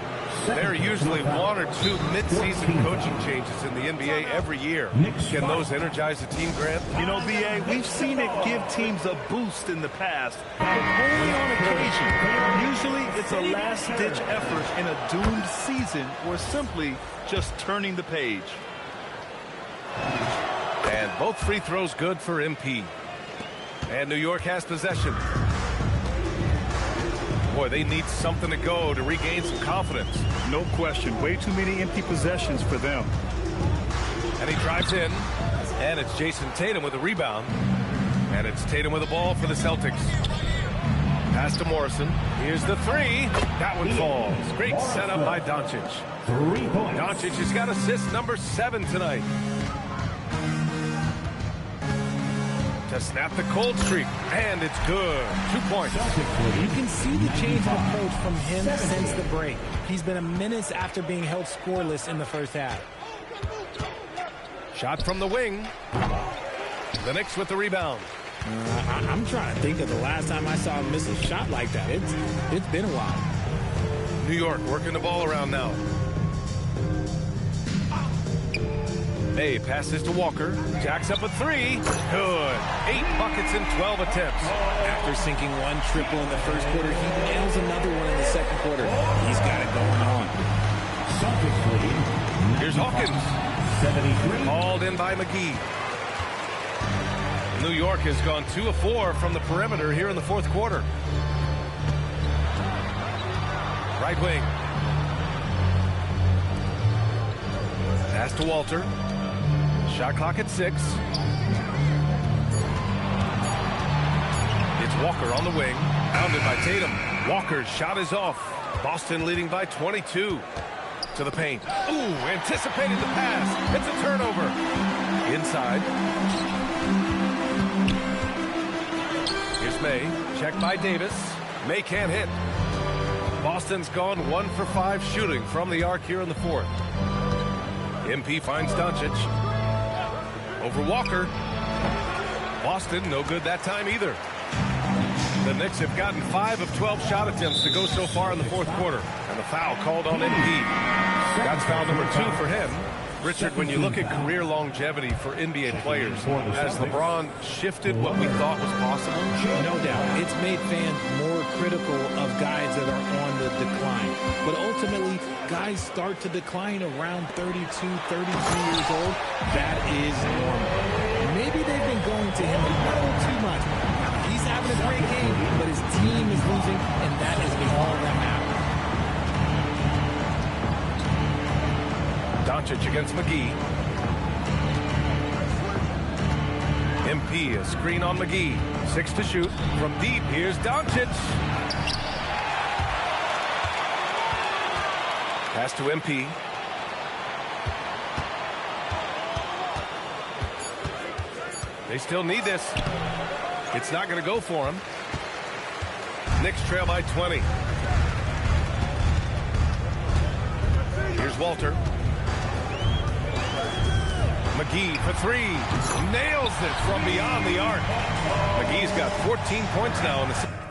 Speaker 2: There are usually 1 or 2 mid-season coaching changes in the NBA every year. Can those energize the team, Grant?
Speaker 4: You know, B.A., we've seen it give teams a boost in the past, but only on occasion. Usually it's a last-ditch effort in a doomed season or simply just turning the page.
Speaker 2: And both free throws good for MP. And New York has possession. Boy, they need something to go to regain some confidence.
Speaker 4: No question. Way too many empty possessions for them.
Speaker 2: And he drives in. And it's Jason Tatum with a rebound. And it's Tatum with the ball for the Celtics. Pass to Morrison. Here's the 3. That one falls. Great setup by Doncic.
Speaker 1: 3 points.
Speaker 2: Doncic has got assist number 7 tonight. To snap the cold streak, and it's good. 2 points.
Speaker 3: You can see the change of approach from him since the break. He's been a menace after being held scoreless in the first half.
Speaker 2: Shot from the wing. The Knicks with the rebound.
Speaker 3: I'm trying to think of the last time I saw him miss a shot like that. It's been a while.
Speaker 2: New York working the ball around now. May passes to Walker. Jacks up a 3. Good. 8 buckets in 12 attempts.
Speaker 3: After sinking 1 triple in the first quarter, he nails another one in the second quarter. He's got it going on.
Speaker 2: Here's Hawkins.
Speaker 1: 73.
Speaker 2: Called in by McGee. New York has gone 2 of 4 from the perimeter here in the fourth quarter. Right wing. Pass to Walter. Shot clock at 6. It's Walker on the wing. Pounded by Tatum. Walker's shot is off. Boston leading by 22. To the paint. Ooh, anticipated the pass. It's a turnover. Inside. Here's May. Checked by Davis. May can't hit. Boston's gone 1 for 5 shooting from the arc here in the fourth. MP finds Doncic. Over Walker. Boston, no good that time either. The Knicks have gotten 5 of 12 shot attempts to go so far in the fourth quarter. And the foul called on MP. That's foul number 2 for him. Richard, when you look at career longevity for NBA players, has LeBron shifted what we thought was possible?
Speaker 3: No doubt. It's made fans more critical of guys that are on the decline. But ultimately, guys start to decline around 32, 33 years old. That is normal. Maybe they've been going to him a little too much. He's having a great game, but his team is losing, and that is all that matters. Doncic
Speaker 2: against McGee. MP MP, a screen on McGee. 6 to shoot. From deep, here's Doncic. Pass to MP. They still need this. It's not going to go for him. Knicks trail by 20. Here's Walter. McGee for 3. Nails it from beyond the arc. McGee's got 14 points now in the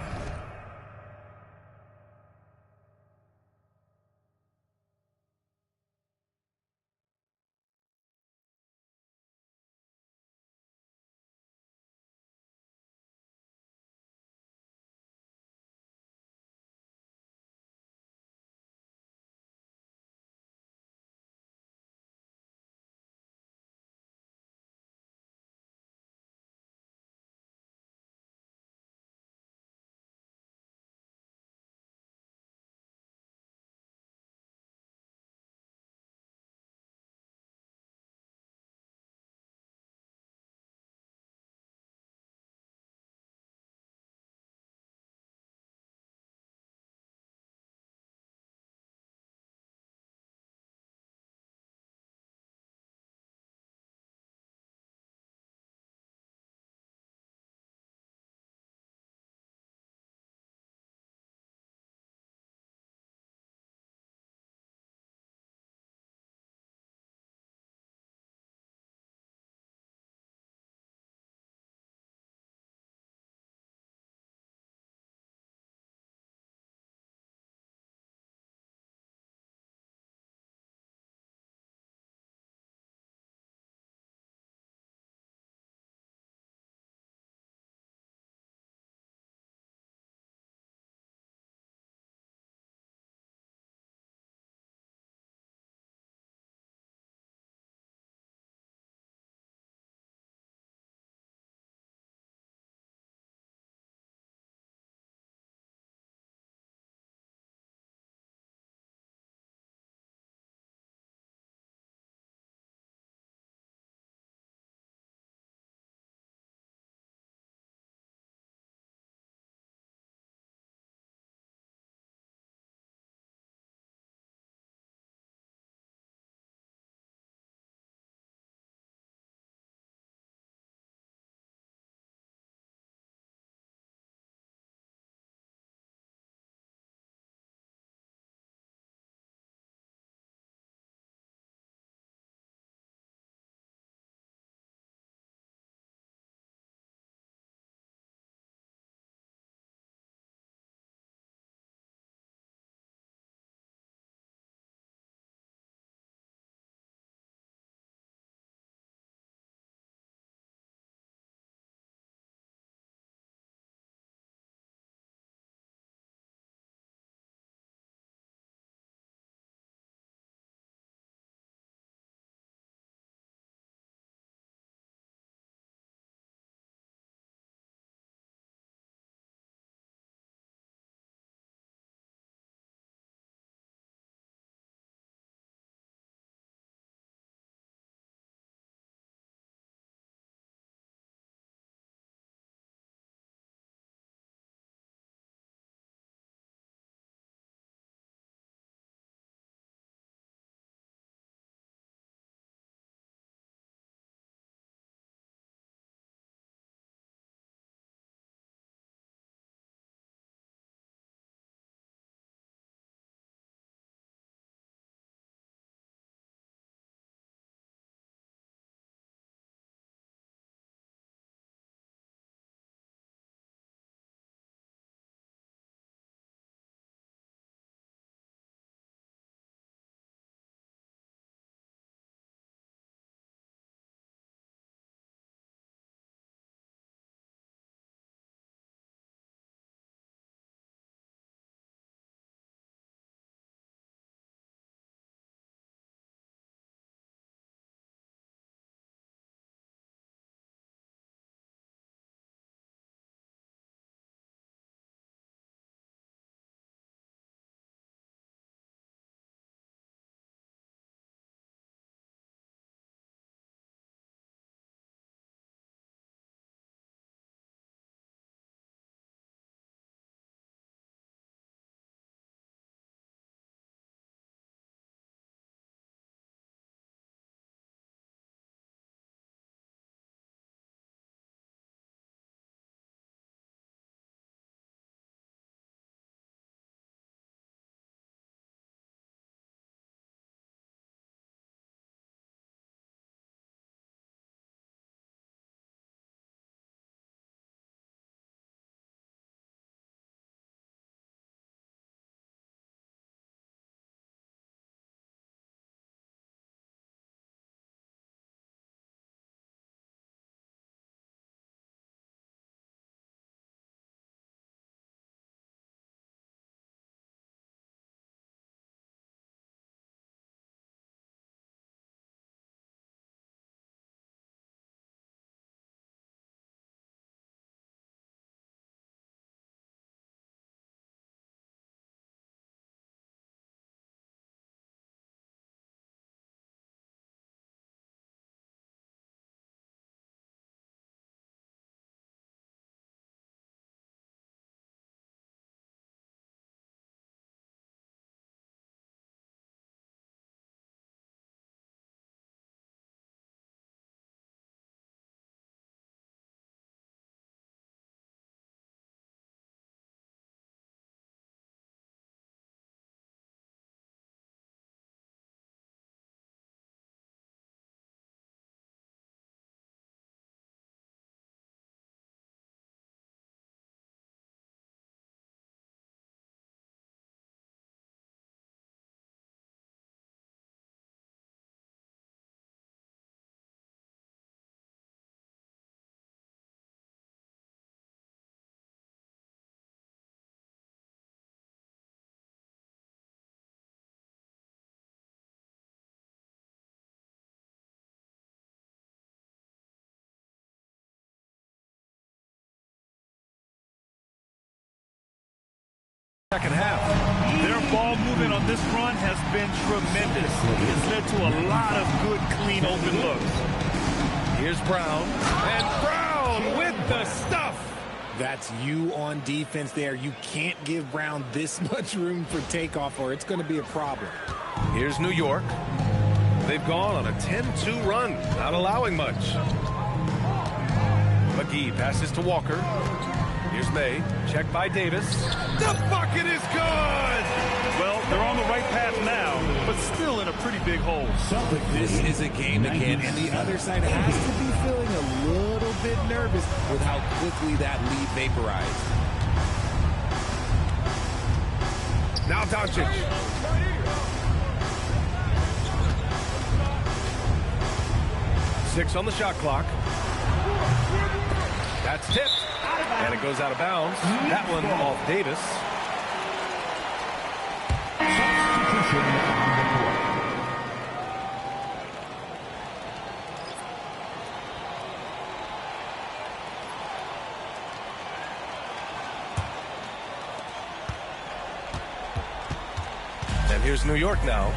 Speaker 2: second half.
Speaker 4: Their ball movement on this run has been tremendous. It's led to a lot of good, clean, open looks.
Speaker 2: Here's Brown. And Brown with the stuff.
Speaker 3: That's you on defense there. You can't give Brown this much room for takeoff or it's going to be a problem.
Speaker 2: Here's New York. They've gone on a 10-2 run, not allowing much. McGee passes to Walker. Here's May, checked by Davis. The bucket is good!
Speaker 4: Well, they're on the right path now, but still in a pretty big hole.
Speaker 3: This is a game again, and the other side has to be feeling a little bit nervous with how quickly that lead vaporized.
Speaker 2: Now Doncic. Six on the shot clock. That's tipped. And it goes out of bounds. That one off Davis. And here's New York now.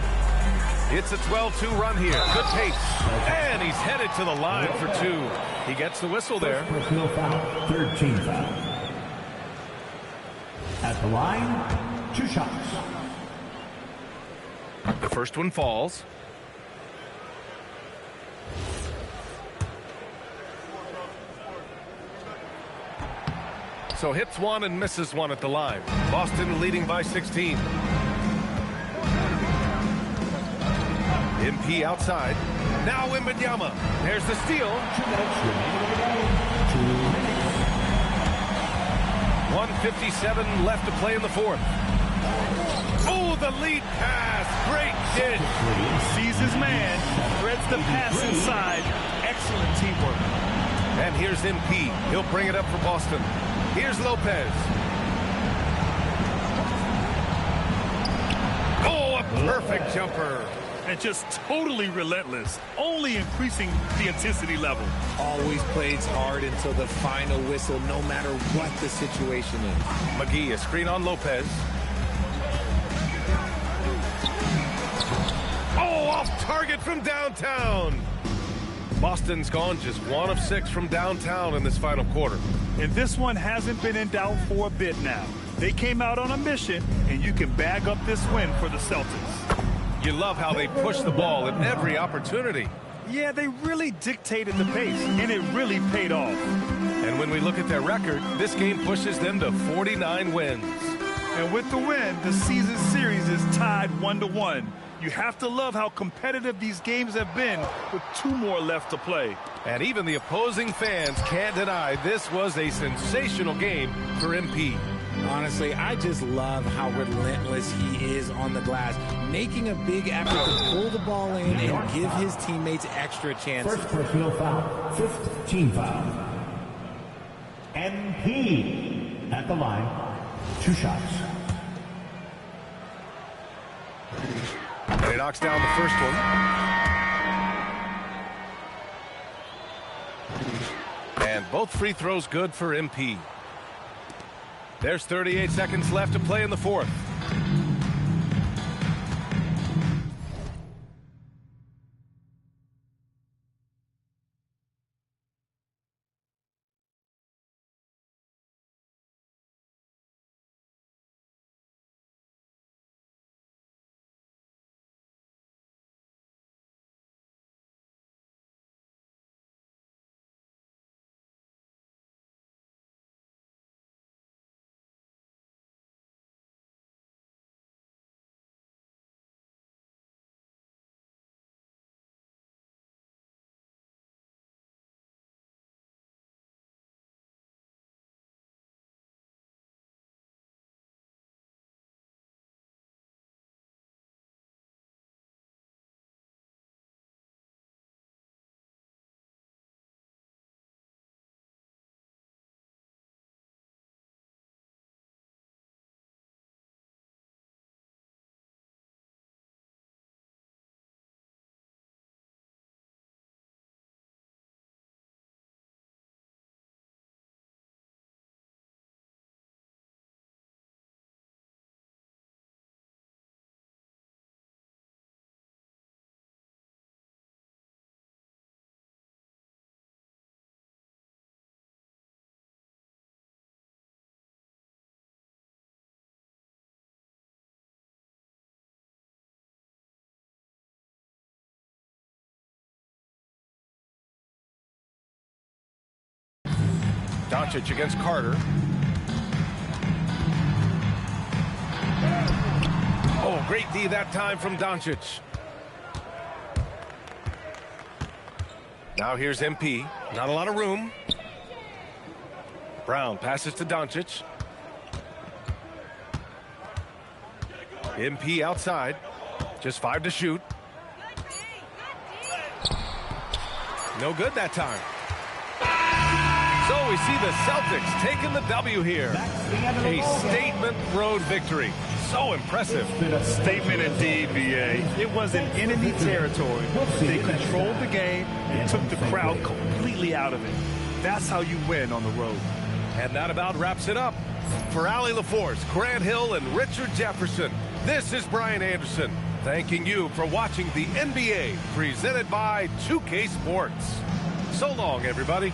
Speaker 2: It's a 12-2 run here. Good pace. And he's headed to the line for two. He gets the whistle there.
Speaker 1: Personal foul, third team foul. At the line, 2 shots.
Speaker 2: The first one falls. So hits one and misses one at the line. Boston leading by 16. MP outside. Now Wembanyama. There's the steal. 1:57 left to play in the fourth. Oh, the lead pass. Great dish.
Speaker 4: Sees his man, threads the pass inside. Excellent teamwork.
Speaker 2: And here's MP. He'll bring it up for Boston. Here's Lopez. Oh, a perfect jumper.
Speaker 4: And just totally relentless, only increasing the intensity level.
Speaker 3: Always plays hard until the final whistle, no matter what the situation is.
Speaker 2: McGee, a screen on Lopez. Oh, off target from downtown. Boston's gone just 1 of 6 from downtown in this final quarter.
Speaker 4: And this one hasn't been in doubt for a bit now. They came out on a mission, and you can bag up this win for the Celtics.
Speaker 2: You love how they push the ball at every opportunity.
Speaker 4: Yeah, they really dictated the pace, and it really paid off.
Speaker 2: And when we look at their record, this game pushes them to 49 wins.
Speaker 4: And with the win, the season series is tied 1-1. You have to love how competitive these games have been with 2 more left to play.
Speaker 2: And even the opposing fans can't deny this was a sensational game for MP.
Speaker 3: Honestly, I just love how relentless he is on the glass, making a big effort to pull the ball in and give his teammates extra chances.
Speaker 1: First personal foul, 5th team foul. MP at the line, 2 shots.
Speaker 2: And he knocks down the first one. And both free throws good for MP. There's 38 seconds left to play in the fourth. Doncic against Carter. Oh, great D that time from Doncic. Now here's MP. Not a lot of room. Brown passes to Doncic. MP outside. Just 5 to shoot. No good that time. So we see the Celtics taking the W here. A statement road victory. So impressive.
Speaker 4: Statement indeed, VA. It was in enemy territory. They controlled the game and took the crowd completely out of it. That's how you win on the road.
Speaker 2: And that about wraps it up. For Allie LaForce, Grant Hill, and Richard Jefferson, this is Brian Anderson, thanking you for watching the NBA presented by 2K Sports. So long, everybody.